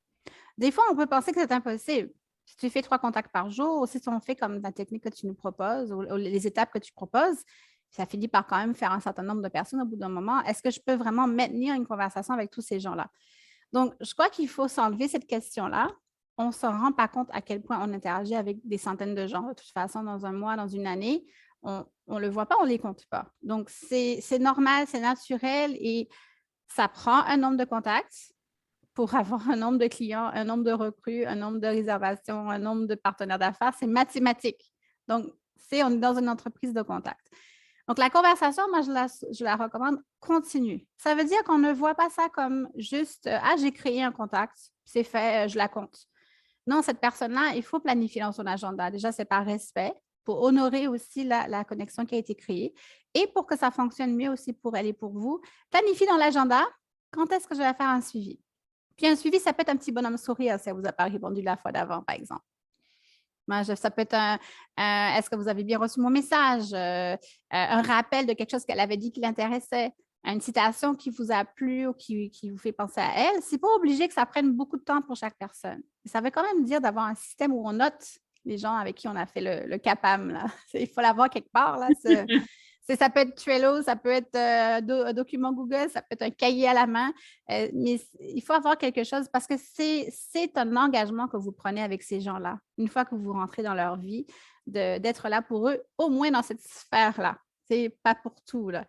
Des fois, on peut penser que c'est impossible. Si tu fais 3 contacts par jour, ou si on fait comme la technique que tu nous proposes ou les étapes que tu proposes, ça finit par quand même faire un certain nombre de personnes au bout d'un moment. Est-ce que je peux vraiment maintenir une conversation avec tous ces gens-là? Donc, je crois qu'il faut s'enlever cette question-là. On ne se rend pas compte à quel point on interagit avec des centaines de gens. De toute façon, dans un mois, dans une année, on ne le voit pas, on ne les compte pas. Donc, c'est normal, c'est naturel et ça prend un nombre de contacts pour avoir un nombre de clients, un nombre de recrues, un nombre de réservations, un nombre de partenaires d'affaires. C'est mathématique. Donc, on est dans une entreprise de contact. Donc, la conversation, moi, je la recommande continue. Ça veut dire qu'on ne voit pas ça comme juste « Ah, j'ai créé un contact, c'est fait, je la compte ». Non, cette personne-là, il faut planifier dans son agenda. Déjà, c'est par respect pour honorer aussi la connexion qui a été créée et pour que ça fonctionne mieux aussi pour elle et pour vous. Planifiez dans l'agenda quand est-ce que je vais faire un suivi. Puis un suivi, ça peut être un petit bonhomme sourire si elle ne vous a pas répondu la fois d'avant, par exemple. Ça peut être est-ce que vous avez bien reçu mon message? Un rappel de quelque chose qu'elle avait dit qui l'intéressait, une citation qui vous a plu ou qui vous fait penser à elle. Ce n'est pas obligé que ça prenne beaucoup de temps pour chaque personne. Ça veut quand même dire d'avoir un système où on note les gens avec qui on a fait le CAPAM. Là. Il faut l'avoir quelque part. Là, ça peut être Trello, ça peut être un document Google, ça peut être un cahier à la main, mais il faut avoir quelque chose parce que c'est un engagement que vous prenez avec ces gens-là, une fois que vous rentrez dans leur vie, d'être là pour eux, au moins dans cette sphère-là. C'est pas pour tout, là.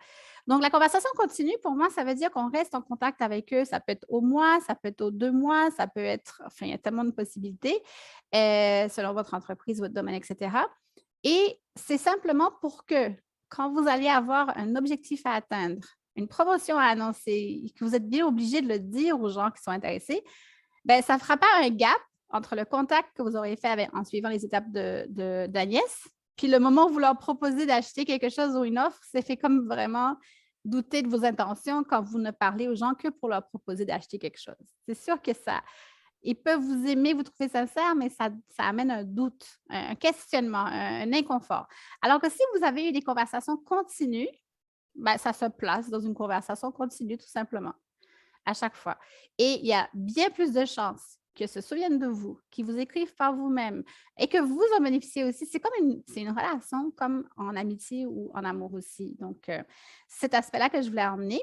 Donc, la conversation continue, pour moi, ça veut dire qu'on reste en contact avec eux. Ça peut être au mois, ça peut être aux 2 mois, ça peut être, enfin, il y a tellement de possibilités selon votre entreprise, votre domaine, etc. Et c'est simplement pour que quand vous allez avoir un objectif à atteindre, une promotion à annoncer, que vous êtes bien obligé de le dire aux gens qui sont intéressés, bien, ça ne fera pas un gap entre le contact que vous aurez fait en suivant les étapes d'Agnès, puis le moment où vous leur proposez d'acheter quelque chose ou une offre, c'est fait comme vraiment douter de vos intentions quand vous ne parlez aux gens que pour leur proposer d'acheter quelque chose. C'est sûr que ça Ils peuvent vous aimer, vous trouver sincère, mais ça amène un doute, un questionnement, un inconfort. Alors que si vous avez eu des conversations continues, ben, ça se place dans une conversation continue, tout simplement, à chaque fois. Et il y a bien plus de chances qu'ils se souviennent de vous, qu'ils vous écrivent par vous-même et que vous en bénéficiez aussi. C'est une relation comme en amitié ou en amour aussi. Donc, cet aspect-là que je voulais emmener.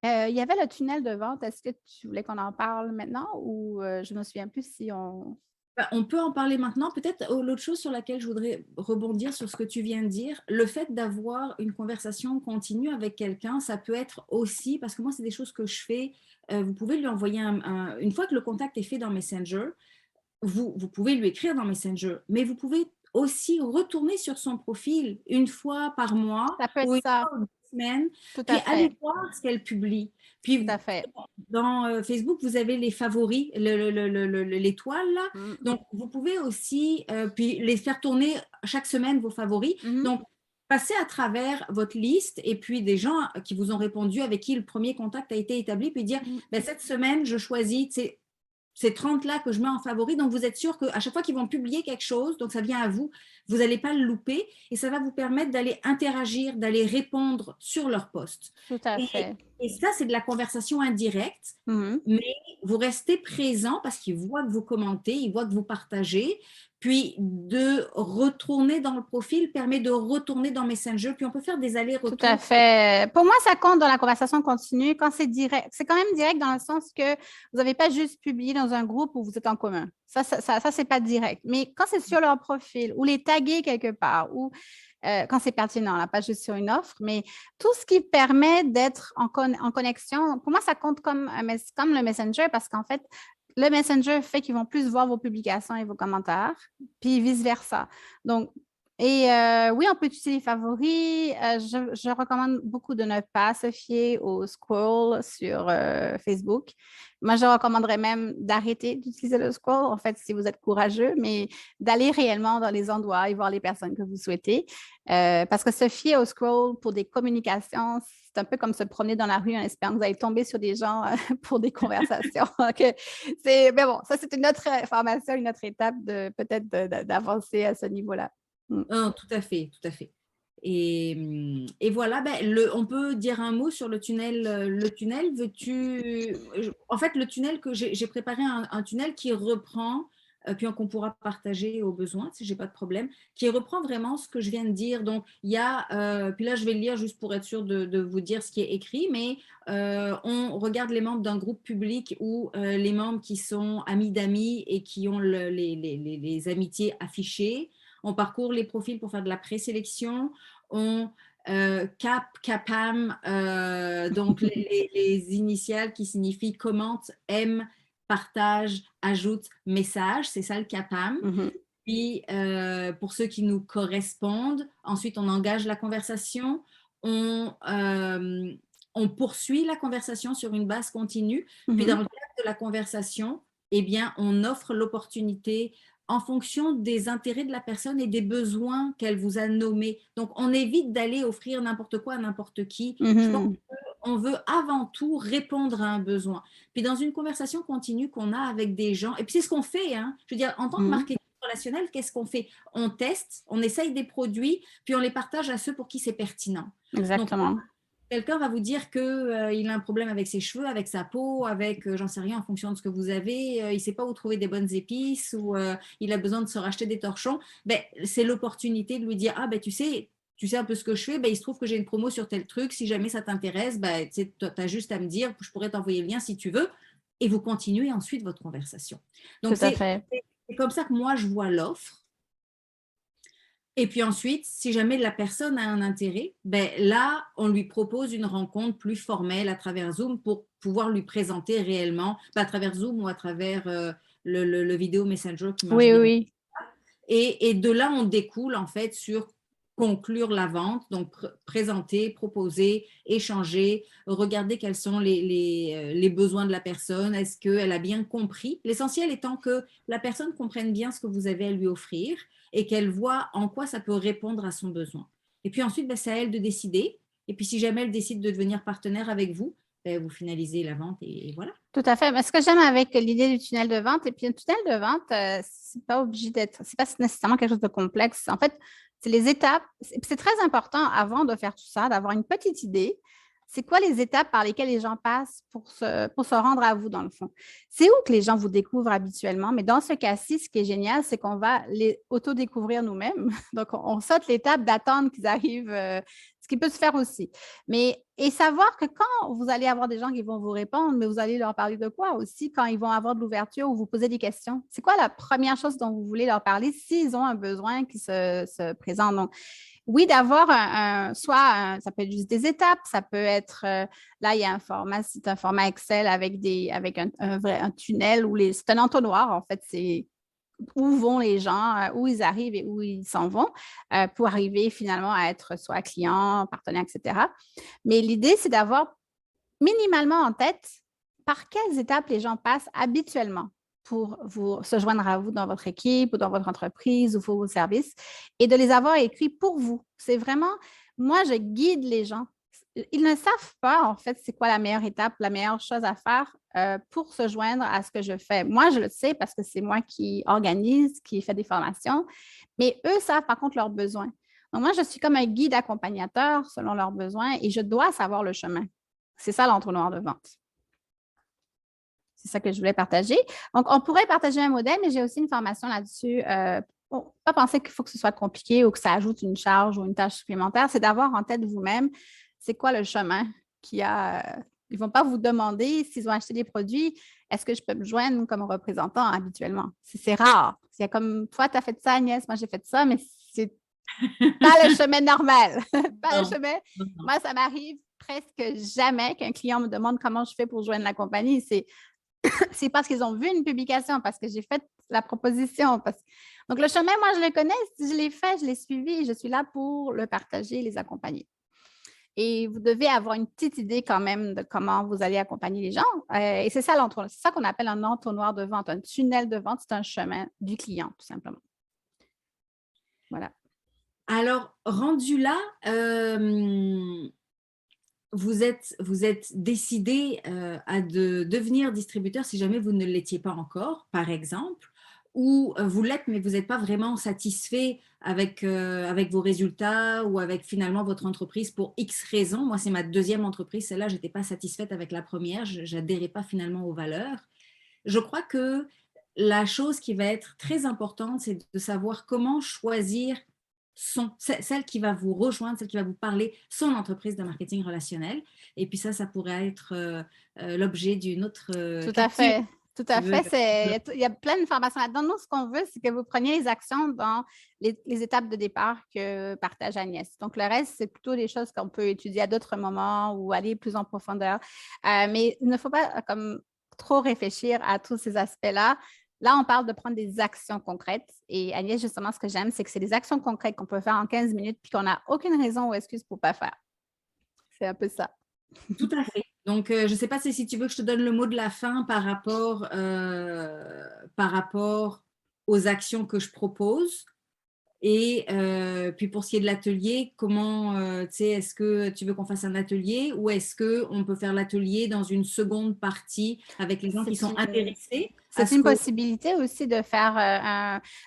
Il y avait le tunnel de vente. Est-ce que tu voulais qu'on en parle maintenant ou je ne me souviens plus si on… Bah, on peut en parler maintenant. Peut-être l'autre chose sur laquelle je voudrais rebondir sur ce que tu viens de dire, le fait d'avoir une conversation continue avec quelqu'un, ça peut être aussi, parce que moi, c'est des choses que je fais, vous pouvez lui envoyer une fois que le contact est fait dans Messenger, vous pouvez lui écrire dans Messenger, mais vous pouvez aussi retourner sur son profil une fois par mois Ça peut être ou une ça. fois ou 2 semaines, Tout puis à fait. aller voir ce qu'elle publie. Tout Puis à fait. dans Facebook, vous avez les favoris, l'étoile là. Mm. Donc, vous pouvez aussi puis les faire tourner chaque semaine vos favoris. Mhm. Donc, passez à travers votre liste et puis des gens qui vous ont répondu, avec qui le premier contact a été établi, puis dire, Mm. ben, cette semaine, je choisis ces 30-là que je mets en favori. Donc, vous êtes sûr qu'à chaque fois qu'ils vont publier quelque chose, donc ça vient à vous, vous n'allez pas le louper et ça va vous permettre d'aller interagir, d'aller répondre sur leur post. Tout à Et, fait. et ça, c'est de la conversation indirecte, Mhm. mais vous restez présent parce qu'ils voient que vous commentez, ils voient que vous partagez. Puis de retourner dans le profil permet de retourner dans Messenger. Puis on peut faire des Tout à allers-retours. fait. Pour moi, ça compte dans la conversation continue quand c'est direct. C'est quand même direct dans le sens que vous n'avez pas juste publié dans un groupe où vous êtes en commun. Ça c'est pas direct. Mais quand c'est sur leur profil ou les taguer quelque part ou quand c'est pertinent, là, pas juste sur une offre, mais tout ce qui permet d'être en connexion, pour moi, ça compte comme le Messenger parce qu'en fait, le Messenger fait qu'ils vont plus voir vos publications et vos commentaires, puis vice-versa. Donc, oui, on peut utiliser les favoris. Je recommande beaucoup de ne pas se fier au scroll sur Facebook. Moi, je recommanderais même d'arrêter d'utiliser le scroll, en fait, si vous êtes courageux, mais d'aller réellement dans les endroits et voir les personnes que vous souhaitez. Parce que se fier au scroll pour des communications, c'est un peu comme se promener dans la rue en espérant que vous allez tomber sur des gens pour des conversations. Mais bon, ça, c'est une autre formation, une autre étape de peut-être d'avancer à ce niveau-là. Mm. Non, tout à fait, tout à fait. Et voilà, ben, on peut dire un mot sur le tunnel. Le tunnel, en fait, le tunnel que j'ai préparé un tunnel qui reprend, puis qu'on pourra partager au besoin, si j'ai pas de problème, qui reprend vraiment ce que je viens de dire. Donc, il y a, puis là, je vais le lire juste pour être sûr de vous dire ce qui est écrit, mais on regarde les membres d'un groupe public ou les membres qui sont amis d'amis et qui ont les amitiés affichées. On parcourt les profils pour faire de la présélection. On CAPAM, donc les initiales qui signifient commente, aime, partage, ajoute, message. C'est ça le CAPAM. Mhm. Puis, pour ceux qui nous correspondent, ensuite, on engage la conversation. On poursuit la conversation sur une base continue. Puis, dans Mhm. le cadre de la conversation, eh bien, on offre l'opportunité en fonction des intérêts de la personne et des besoins qu'elle vous a nommés. Donc, on évite d'aller offrir n'importe quoi à n'importe qui. Je pense Mhm. qu'on veut avant tout répondre à un besoin. Puis, dans une conversation continue qu'on a avec des gens, et puis c'est ce qu'on fait, hein, je veux dire, en tant que Mhm. marketing relationnel, qu'est-ce qu'on fait? On teste, on essaye des produits, puis on les partage à ceux pour qui c'est pertinent. Donc, Exactement. quelqu'un va vous dire qu'il a un problème avec ses cheveux, avec sa peau, avec, j'en sais rien, en fonction de ce que vous avez, il ne sait pas où trouver des bonnes épices ou il a besoin de se racheter des torchons, ben, c'est l'opportunité de lui dire, ah ben tu sais un peu ce que je fais, ben, il se trouve que j'ai une promo sur tel truc, si jamais ça t'intéresse, ben, tu as juste à me dire, je pourrais t'envoyer le lien si tu veux, et vous continuez ensuite votre conversation. Tout Donc, à fait. c'est comme ça que moi, je vois l'offre. Et puis ensuite, si jamais la personne a un intérêt, ben là, on lui propose une rencontre plus formelle à travers Zoom pour pouvoir lui présenter réellement, à travers Zoom ou à travers le vidéo Messenger qui marche Oui, oui, bien. oui. Et de là, on découle en fait sur conclure la vente, donc présenter, proposer, échanger, regarder quels sont les besoins de la personne, est-ce qu'elle a bien compris. L'essentiel étant que la personne comprenne bien ce que vous avez à lui offrir et qu'elle voit en quoi ça peut répondre à son besoin. Et puis ensuite, ben, c'est à elle de décider. Et puis si jamais elle décide de devenir partenaire avec vous, vous finalisez la vente et voilà. Tout à fait. Mais ce que j'aime avec l'idée du tunnel de vente, et puis un tunnel de vente, c'est pas obligé d'être, c'est pas nécessairement quelque chose de complexe. En fait, c'est les étapes. C'est très important avant de faire tout ça, d'avoir une petite idée. C'est quoi les étapes par lesquelles les gens passent pour se rendre à vous, dans le fond? C'est où que les gens vous découvrent habituellement? Mais dans ce cas-ci, ce qui est génial, c'est qu'on va les auto-découvrir nous-mêmes. Donc, on saute l'étape d'attendre qu'ils arrivent, ce qui peut se faire aussi. Et savoir que quand vous allez avoir des gens qui vont vous répondre, mais vous allez leur parler de quoi aussi quand ils vont avoir de l'ouverture ou vous poser des questions? C'est quoi la première chose dont vous voulez leur parler s'ils ont un besoin qui se présente? Donc, oui, d'avoir ça peut être juste des étapes, ça peut être, là, il y a c'est un format Excel avec un tunnel c'est un entonnoir, en fait, c'est où vont les gens, où ils arrivent et où ils s'en vont pour arriver finalement à être soit client, partenaire, etc. Mais l'idée, c'est d'avoir minimalement en tête par quelles étapes les gens passent habituellement pour se joindre à vous dans votre équipe ou dans votre entreprise ou vos services et de les avoir écrits pour vous. C'est vraiment, moi, je guide les gens. Ils ne savent pas, en fait, c'est quoi la meilleure étape, la meilleure chose à faire pour se joindre à ce que je fais. Moi, je le sais parce que c'est moi qui organise, qui fait des formations, mais eux savent par contre leurs besoins. Donc, moi, je suis comme un guide accompagnateur selon leurs besoins et je dois savoir le chemin. C'est ça l'entonnoir de vente. C'est ça que je voulais partager. Donc, on pourrait partager un modèle, mais j'ai aussi une formation là-dessus. Pas penser qu'il faut que ce soit compliqué ou que ça ajoute une charge ou une tâche supplémentaire. C'est d'avoir en tête vous-même, c'est quoi le chemin qu'il y a. Ils ne vont pas vous demander s'ils ont acheté des produits, est-ce que je peux me joindre comme représentant habituellement? C'est rare. C'est comme, toi, tu as fait ça, Agnès, moi, j'ai fait ça, mais c'est pas le chemin normal. Pas le chemin. Non. Moi, ça m'arrive presque jamais qu'un client me demande comment je fais pour joindre la compagnie. C'est parce qu'ils ont vu une publication, parce que j'ai fait la proposition. Donc, le chemin, moi, je le connais. Si je l'ai fait, je l'ai suivi et je suis là pour le partager, les accompagner. Et vous devez avoir une petite idée quand même de comment vous allez accompagner les gens. Et c'est ça l'entonnoir. C'est ça qu'on appelle un entonnoir de vente. Un tunnel de vente, c'est un chemin du client, tout simplement. Voilà. Alors, rendu là, vous êtes décidé à devenir distributeur si jamais vous ne l'étiez pas encore, par exemple, ou vous l'êtes, mais vous n'êtes pas vraiment satisfait avec vos résultats ou avec finalement votre entreprise pour X raisons. Moi, c'est ma deuxième entreprise. Celle-là, je n'étais pas satisfaite avec la première. Je n'adhérais pas finalement aux valeurs. Je crois que la chose qui va être très importante, c'est de savoir comment choisir celle qui va vous rejoindre, celle qui va vous parler, son entreprise de marketing relationnel. Et puis ça pourrait être l'objet d'une autre Tout à capsule. fait. Tout à fait. Il y a plein de formations là-dedans. Nous, ce qu'on veut, c'est que vous preniez les actions dans les étapes de départ que partage Agnès. Donc, le reste, c'est plutôt des choses qu'on peut étudier à d'autres moments ou aller plus en profondeur. Mais il ne faut pas comme trop réfléchir à tous ces aspects-là. Là, on parle de prendre des actions concrètes. Et Agnès, justement, ce que j'aime, c'est que c'est des actions concrètes qu'on peut faire en 15 minutes puis qu'on n'a aucune raison ou excuse pour ne pas faire. C'est un peu ça. Tout à fait. Donc, je ne sais pas si tu veux que je te donne le mot de la fin par rapport aux actions que je propose. Et puis pour ce qui est de l'atelier, comment, tu sais, est-ce que tu veux qu'on fasse un atelier ou est-ce qu'on peut faire l'atelier dans une seconde partie avec les gens qui sont intéressés? C'est une possibilité aussi de faire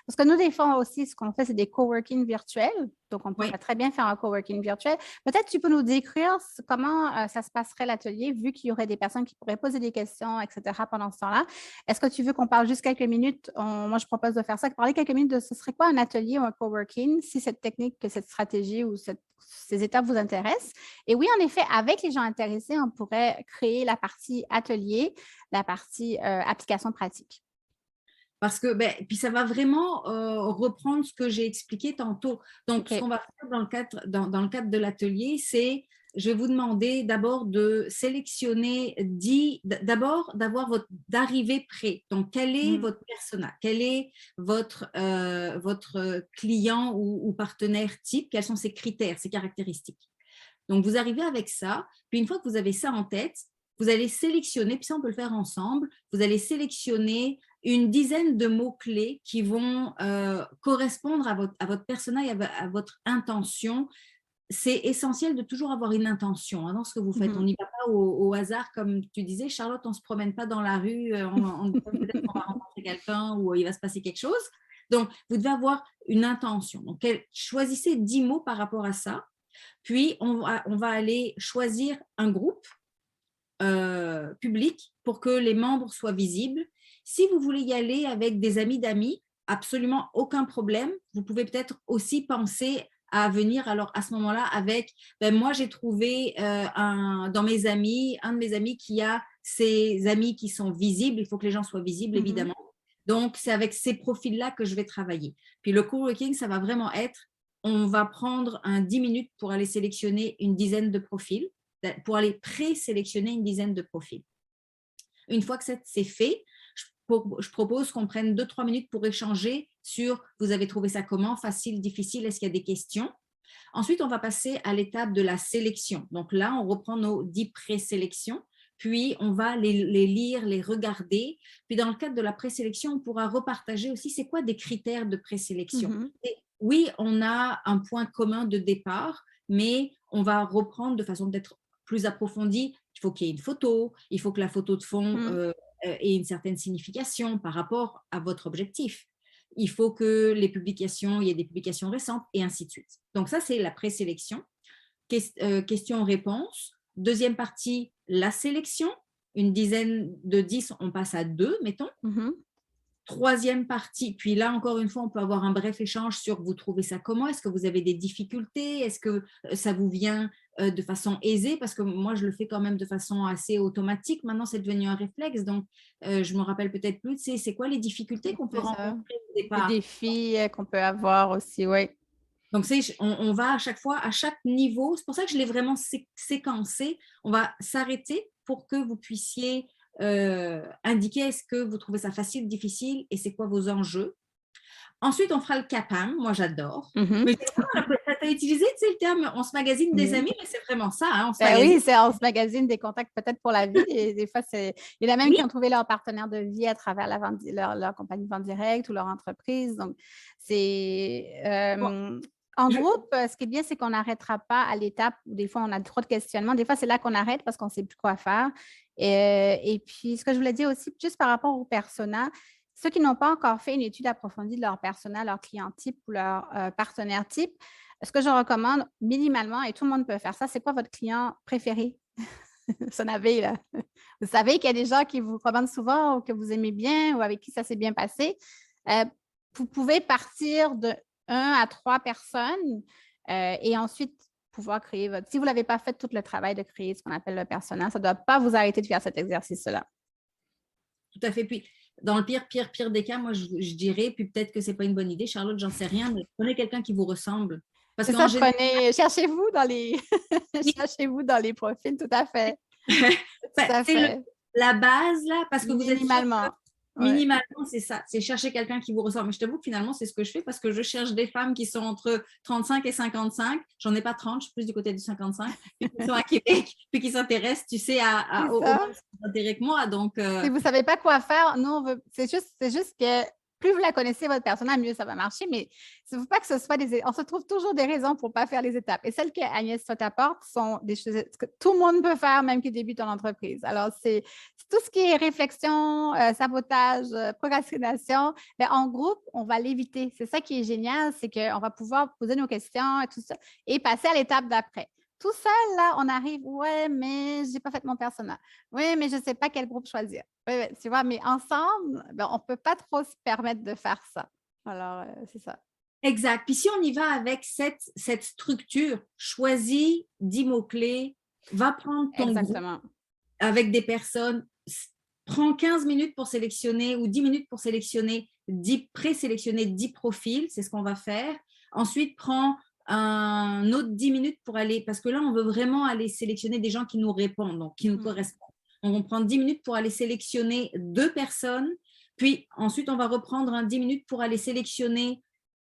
parce que nous, des fois aussi, ce qu'on fait, c'est des coworking virtuels. Donc, on pourrait très bien faire un coworking virtuel. Peut-être tu peux nous décrire comment ça se passerait l'atelier, vu qu'il y aurait des personnes qui pourraient poser des questions, etc. pendant ce temps-là. Est-ce que tu veux qu'on parle juste quelques minutes? Moi, je propose de faire ça. Parler quelques minutes de ce serait quoi un atelier ou un coworking, si cette technique, cette stratégie ou ces étapes vous intéressent. Et oui, en effet, avec les gens intéressés, on pourrait créer la partie atelier, la partie application pratique. Parce que, puis ça va vraiment reprendre ce que j'ai expliqué tantôt. Donc, ce qu'on va faire dans le cadre de l'atelier, c'est, je vais vous demander d'abord de sélectionner d'abord d'arriver prêt. Donc, quel est votre persona? Quel est votre client ou partenaire type? Quels sont ses critères, ses caractéristiques? Donc, vous arrivez avec ça. Puis, une fois que vous avez ça en tête, vous allez sélectionner, puis ça, on peut le faire ensemble, vous allez sélectionner une dizaine de mots-clés qui vont correspondre à votre persona et à votre intention c'est essentiel de toujours avoir une intention dans ce que vous faites. On n'y va pas au hasard, comme tu disais, Charlotte, on ne se promène pas dans la rue, peut-être qu'on va rencontrer quelqu'un ou il va se passer quelque chose. Donc, vous devez avoir une intention. Donc, choisissez 10 mots par rapport à ça. Puis, on va aller choisir un groupe public pour que les membres soient visibles. Si vous voulez y aller avec des amis d'amis, absolument aucun problème. Vous pouvez peut-être aussi penser à venir alors à ce moment-là avec, moi j'ai trouvé dans mes amis, un de mes amis qui a ses amis qui sont visibles, il faut que les gens soient visibles évidemment. Donc c'est avec ces profils-là que je vais travailler. Puis le coworking, ça va vraiment être, on va prendre 10 minutes pour aller sélectionner une dizaine de profils, pour aller pré-sélectionner une dizaine de profils. Une fois que c'est fait, je propose qu'on prenne 2-3 minutes pour échanger sur vous avez trouvé ça comment, facile, difficile, est-ce qu'il y a des questions? Ensuite, on va passer à l'étape de la sélection. Donc là, on reprend nos 10 présélections, puis on va les lire, les regarder. Puis dans le cadre de la présélection, on pourra repartager aussi c'est quoi des critères de présélection. Oui, on a un point commun de départ, mais on va reprendre de façon peut-être plus approfondie. Il faut qu'il y ait une photo, il faut que la photo de fond ait une certaine signification par rapport à votre objectif. Il faut que les publications, il y ait des publications récentes et ainsi de suite. Donc ça, c'est la présélection. Question-réponse. Deuxième partie, la sélection. Une dizaine de 10, on passe à 2, mettons. Troisième partie, puis là, encore une fois, on peut avoir un bref échange sur vous trouvez ça comment? Est-ce que vous avez des difficultés? Est-ce que ça vous vient de façon aisée? Parce que moi, je le fais quand même de façon assez automatique. Maintenant, c'est devenu un réflexe. Donc, je me rappelle peut-être plus. C'est quoi les difficultés qu'on peut rencontrer au départ? Les défis qu'on peut avoir aussi, oui. Donc, on va à chaque fois, à chaque niveau. C'est pour ça que je l'ai vraiment séquencé. On va s'arrêter pour que vous puissiez indiquer est-ce que vous trouvez ça facile, difficile et c'est quoi vos enjeux. Ensuite, on fera le capin. Moi, j'adore. Mais tu as utilisé le terme on se magasine des amis, mais c'est vraiment ça. Hein, oui, on se magasine des contacts peut-être pour la vie. Et des fois, il y en a même qui ont trouvé leur partenaire de vie à travers leur compagnie de vente directe ou leur entreprise. Donc, c'est… En groupe, ce qui est bien, c'est qu'on n'arrêtera pas à l'étape où des fois, on a trop de questionnements. Des fois, c'est là qu'on arrête parce qu'on ne sait plus quoi faire. Et puis, ce que je voulais dire aussi, juste par rapport aux personas, ceux qui n'ont pas encore fait une étude approfondie de leur persona, leur client type ou leur partenaire type, ce que je recommande minimalement, et tout le monde peut faire ça, c'est quoi votre client préféré? Là. Vous savez qu'il y a des gens qui vous recommandent souvent ou que vous aimez bien ou avec qui ça s'est bien passé. Vous pouvez partir de 1 à 3 personnes et ensuite pouvoir créer votre… Si vous ne l'avez pas fait tout le travail de créer ce qu'on appelle le persona, ça ne doit pas vous arrêter de faire cet exercice-là. Tout à fait. Puis, dans le pire des cas, moi, je dirais, puis peut-être que ce n'est pas une bonne idée, Charlotte, j'en sais rien, mais prenez quelqu'un qui vous ressemble. Parce que cherchez-vous dans les cherchez-vous dans les profils, tout à fait. La base, là, parce que minimalement. Minimalement, c'est ça. C'est chercher quelqu'un qui vous ressemble. Mais je t'avoue que finalement, c'est ce que je fais parce que je cherche des femmes qui sont entre 35 et 55. J'en ai pas 30, je suis plus du côté du 55. Puis qui sont à Québec, puis qui s'intéressent, tu sais, aux mêmes intérêts que moi. Donc, si vous ne savez pas quoi faire, nous, c'est juste que plus vous la connaissez, votre personnage, mieux ça va marcher. Mais il ne faut pas que ce soit on se trouve toujours des raisons pour ne pas faire les étapes. Et celles qu'Agnès t'apporte sont des choses que tout le monde peut faire, même qui débute en entreprise. Alors, c'est tout ce qui est réflexion, sabotage, procrastination. Mais en groupe, on va l'éviter. C'est ça qui est génial, c'est qu'on va pouvoir poser nos questions et tout ça et passer à l'étape d'après. Tout seul, là, on arrive, ouais, mais je n'ai pas fait mon personnage. Oui, mais je ne sais pas quel groupe choisir. Oui, tu vois, mais ensemble, on ne peut pas trop se permettre de faire ça. Alors, c'est ça. Exact. Puis si on y va avec cette structure, choisis 10 mots-clés, va prendre ton groupe avec des personnes, prends 15 minutes pour sélectionner ou 10 minutes pour sélectionner, présélectionner 10 profils, c'est ce qu'on va faire. Ensuite, prends un autre 10 minutes pour aller, parce que là, on veut vraiment aller sélectionner des gens qui nous répondent, donc qui nous correspondent. On va prendre 10 minutes pour aller sélectionner 2 personnes, puis ensuite, on va reprendre 10 minutes pour aller sélectionner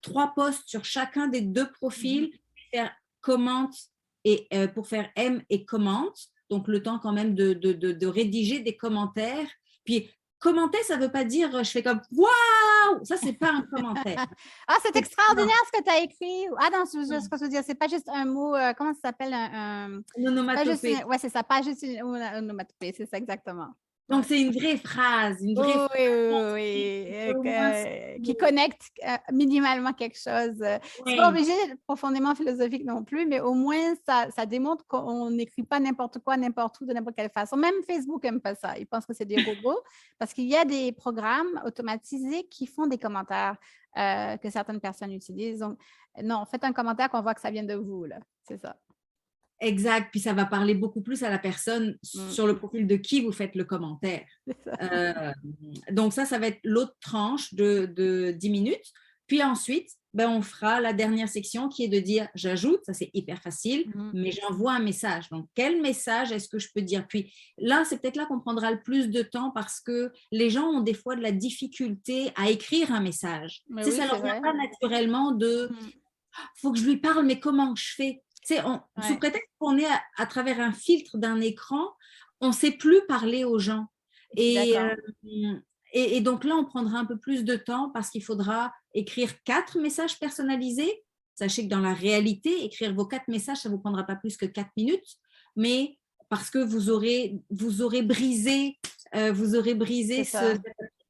3 posts sur chacun des 2 profils, faire commente et pour faire aime et commente, donc le temps quand même de rédiger des commentaires, puis commenter, ça ne veut pas dire je fais comme waouh, ça, c'est pas un commentaire. Ah, c'est extraordinaire ce que tu as écrit. Ah, non, ce que je veux dire, c'est pas juste un mot, comment ça s'appelle? Une onomatopée. Oui, c'est ça, pas juste une onomatopée, c'est ça exactement. Donc, Ouais. c'est une vraie phrase, une vraie Oui, phrase oui, oui, au moins qui connecte minimalement quelque chose. C'est pas oui, obligé d'être profondément philosophique non plus, mais au moins, ça démontre qu'on n'écrit pas n'importe quoi, n'importe où, de n'importe quelle façon. Même Facebook n'aime pas ça. Ils pensent que c'est des robots parce qu'il y a des programmes automatisés qui font des commentaires que certaines personnes utilisent. Donc, non, faites un commentaire qu'on voit que ça vient de vous, là. C'est ça. exact. Puis ça va parler beaucoup plus à la personne Mm. sur le profil de qui vous faites le commentaire. C'est ça. Donc ça va être l'autre tranche de 10 minutes. Puis ensuite, ben, on fera la dernière section qui est de dire j'ajoute, ça c'est hyper facile, Mm. mais j'envoie un message. Donc quel message est-ce que je peux dire? Puis là, c'est peut-être là qu'on prendra le plus de temps parce que les gens ont des fois de la difficulté à écrire un message. Mais Tu sais, oui, ça c'est leur vient vrai. pas naturellement de Mm. faut que je lui parle, mais comment je fais? Tu sais, sous Ouais, prétexte qu'on est à travers un filtre d'un écran, on ne sait plus parler aux gens. je suis Et, d'accord. et donc là, on prendra un peu plus de temps parce qu'il faudra écrire 4 messages personnalisés. Sachez que dans la réalité, écrire vos 4 messages, ça ne vous prendra pas plus que 4 minutes, mais parce que vous aurez brisé, C'est ça.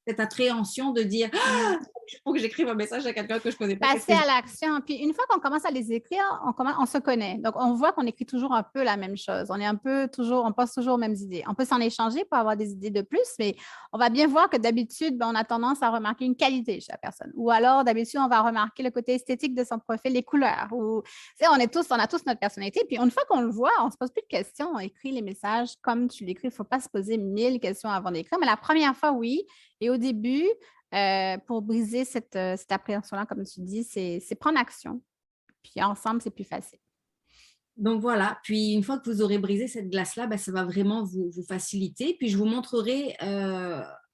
cette appréhension de dire Mm. ah, il faut que j'écrive un message à quelqu'un que je ne connais pas. Qu'est-ce Passer que je... à l'action. Puis une fois qu'on commence à les écrire, on se connaît. Donc, on voit qu'on écrit toujours un peu la même chose. On est un peu toujours, on pense toujours aux mêmes idées. On peut s'en échanger pour avoir des idées de plus, mais on va bien voir que d'habitude, ben, on a tendance à remarquer une qualité chez la personne. Ou alors, d'habitude, on va remarquer le côté esthétique de son profil, les couleurs. Ou, tu sais, on a tous notre personnalité. Puis une fois qu'on le voit, on ne se pose plus de questions. On écrit les messages comme tu l'écris. Il ne faut pas se poser 1000 questions avant d'écrire. Mais la première fois, oui. Et au début, pour briser cette appréhension-là, comme tu dis, c'est prendre action. Puis ensemble, c'est plus facile. Donc voilà, puis une fois que vous aurez brisé cette glace-là, ben, ça va vraiment vous faciliter. Puis je vous montrerai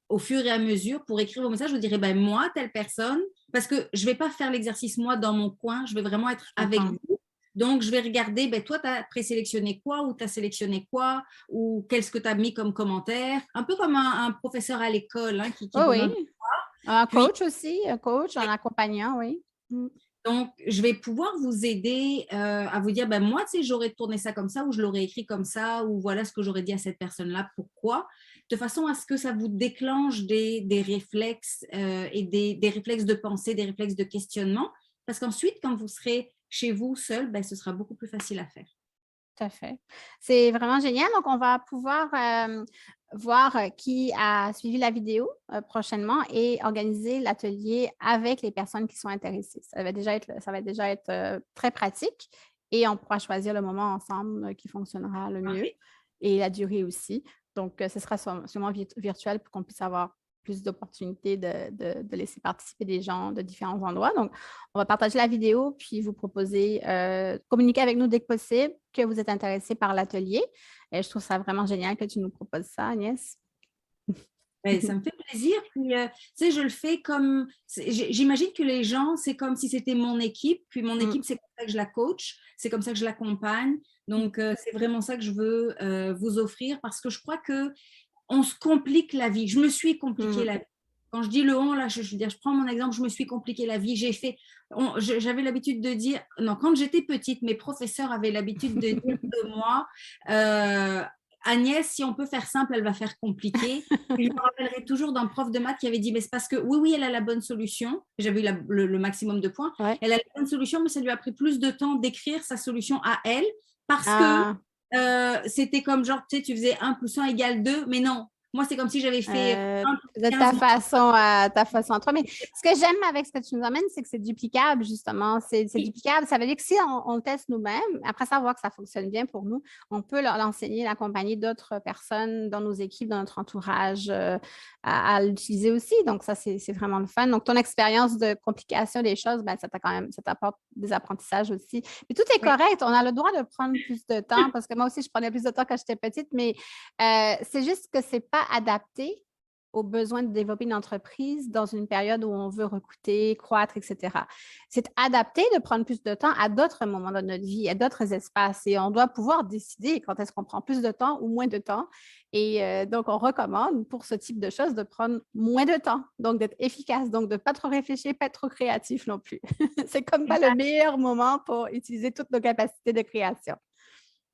au fur et à mesure pour écrire vos messages, je vous dirai, ben, moi, telle personne, parce que je ne vais pas faire l'exercice moi dans mon coin, je vais vraiment être Je avec comprends. vous. Donc, je vais regarder, ben, toi, tu as présélectionné quoi ou tu as sélectionné quoi ou qu'est-ce que tu as mis comme commentaire. Un peu comme un professeur à l'école hein, qui Oh donne oui. un... Un Puis, coach aussi, un coach, un accompagnant, oui. Mm. donc, je vais pouvoir vous aider à vous dire, ben moi, tu sais, j'aurais tourné ça comme ça, ou je l'aurais écrit comme ça, ou voilà ce que j'aurais dit à cette personne-là, pourquoi, de façon à ce que ça vous déclenche des réflexes et des réflexes de pensée, des réflexes de questionnement, parce qu'ensuite, quand vous serez chez vous seul, ben, ce sera beaucoup plus facile à faire. Tout à fait. C'est vraiment génial. Donc, on va pouvoir voir qui a suivi la vidéo prochainement et organiser l'atelier avec les personnes qui sont intéressées. Ça va déjà être très pratique et on pourra choisir le moment ensemble qui fonctionnera le mieux Parfait. et la durée aussi. Donc, ce sera sûrement virtuel pour qu'on puisse avoir plus d'opportunités de laisser participer des gens de différents endroits. Donc, on va partager la vidéo puis vous proposer, communiquer avec nous dès que possible que vous êtes intéressé par l'atelier. Et je trouve ça vraiment génial que tu nous proposes ça, Agnès. Ben, ça me fait plaisir. Puis, tu sais, je le fais comme. J'imagine que les gens, c'est comme si c'était mon équipe. Puis, mon Mm. équipe, c'est comme ça que je la coach. C'est comme ça que je l'accompagne. Donc, c'est vraiment ça que je veux vous offrir parce que je crois que on se complique la vie. Je me suis compliqué Mm. la vie. Quand je dis le on, là, je veux dire, je prends mon exemple, je me suis compliqué la vie. J'avais l'habitude de dire, non, quand j'étais petite, mes professeurs avaient l'habitude de dire de moi, Agnès, si on peut faire simple, elle va faire compliqué. Et je me rappellerai toujours d'un prof de maths qui avait dit, mais c'est parce que oui, oui, elle a la bonne solution. J'avais eu le maximum de points. Ouais. Elle a la bonne solution, mais ça lui a pris plus de temps d'écrire sa solution à elle parce que Ah, c'était comme genre, tu sais, tu faisais 1 + 1 = 2, mais non. Moi, c'est comme si j'avais fait 1 + de 15 ta façon à toi. Mais ce que j'aime avec ce que tu nous amènes, c'est que c'est duplicable, justement. C'est duplicable. Ça veut dire que si on le teste nous-mêmes, après ça, voir que ça fonctionne bien pour nous, on peut l'enseigner, l'accompagner d'autres personnes dans nos équipes, dans notre entourage, à l'utiliser aussi. Donc, ça, c'est vraiment le fun. Donc, ton expérience de complication des choses, ben, ça t'apporte des apprentissages aussi. Mais tout est Oui. correct. On a le droit de prendre plus de temps parce que moi aussi, je prenais plus de temps quand j'étais petite, mais c'est juste que c'est pas adapté aux besoins de développer une entreprise dans une période où on veut recruter, croître, etc. C'est adapté de prendre plus de temps à d'autres moments de notre vie, à d'autres espaces. Et on doit pouvoir décider quand est-ce qu'on prend plus de temps ou moins de temps. Et donc, on recommande pour ce type de choses de prendre moins de temps, donc d'être efficace, donc de ne pas trop réfléchir, pas être trop créatif non plus. C'est comme pas le meilleur moment pour utiliser toutes nos capacités de création.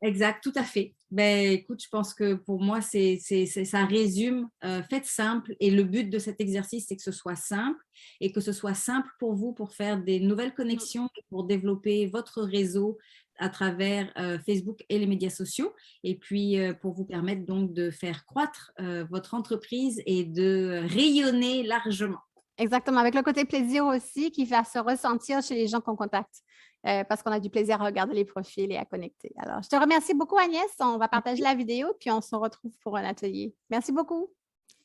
Exact, tout à fait. Ben, écoute, je pense que pour moi, ça résume, faites simple. Et le but de cet exercice, c'est que ce soit simple et que ce soit simple pour vous pour faire des nouvelles connexions, pour développer votre réseau à travers Facebook et les médias sociaux. Et puis, pour vous permettre donc de faire croître votre entreprise et de rayonner largement. Exactement, avec le côté plaisir aussi qui va se ressentir chez les gens qu'on contacte parce qu'on a du plaisir à regarder les profils et à connecter. Alors, je te remercie beaucoup, Agnès. On va partager la vidéo puis on se retrouve pour un atelier. Merci beaucoup.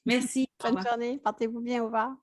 Merci. Au Bonne revoir. journée. Portez-vous bien. Au revoir.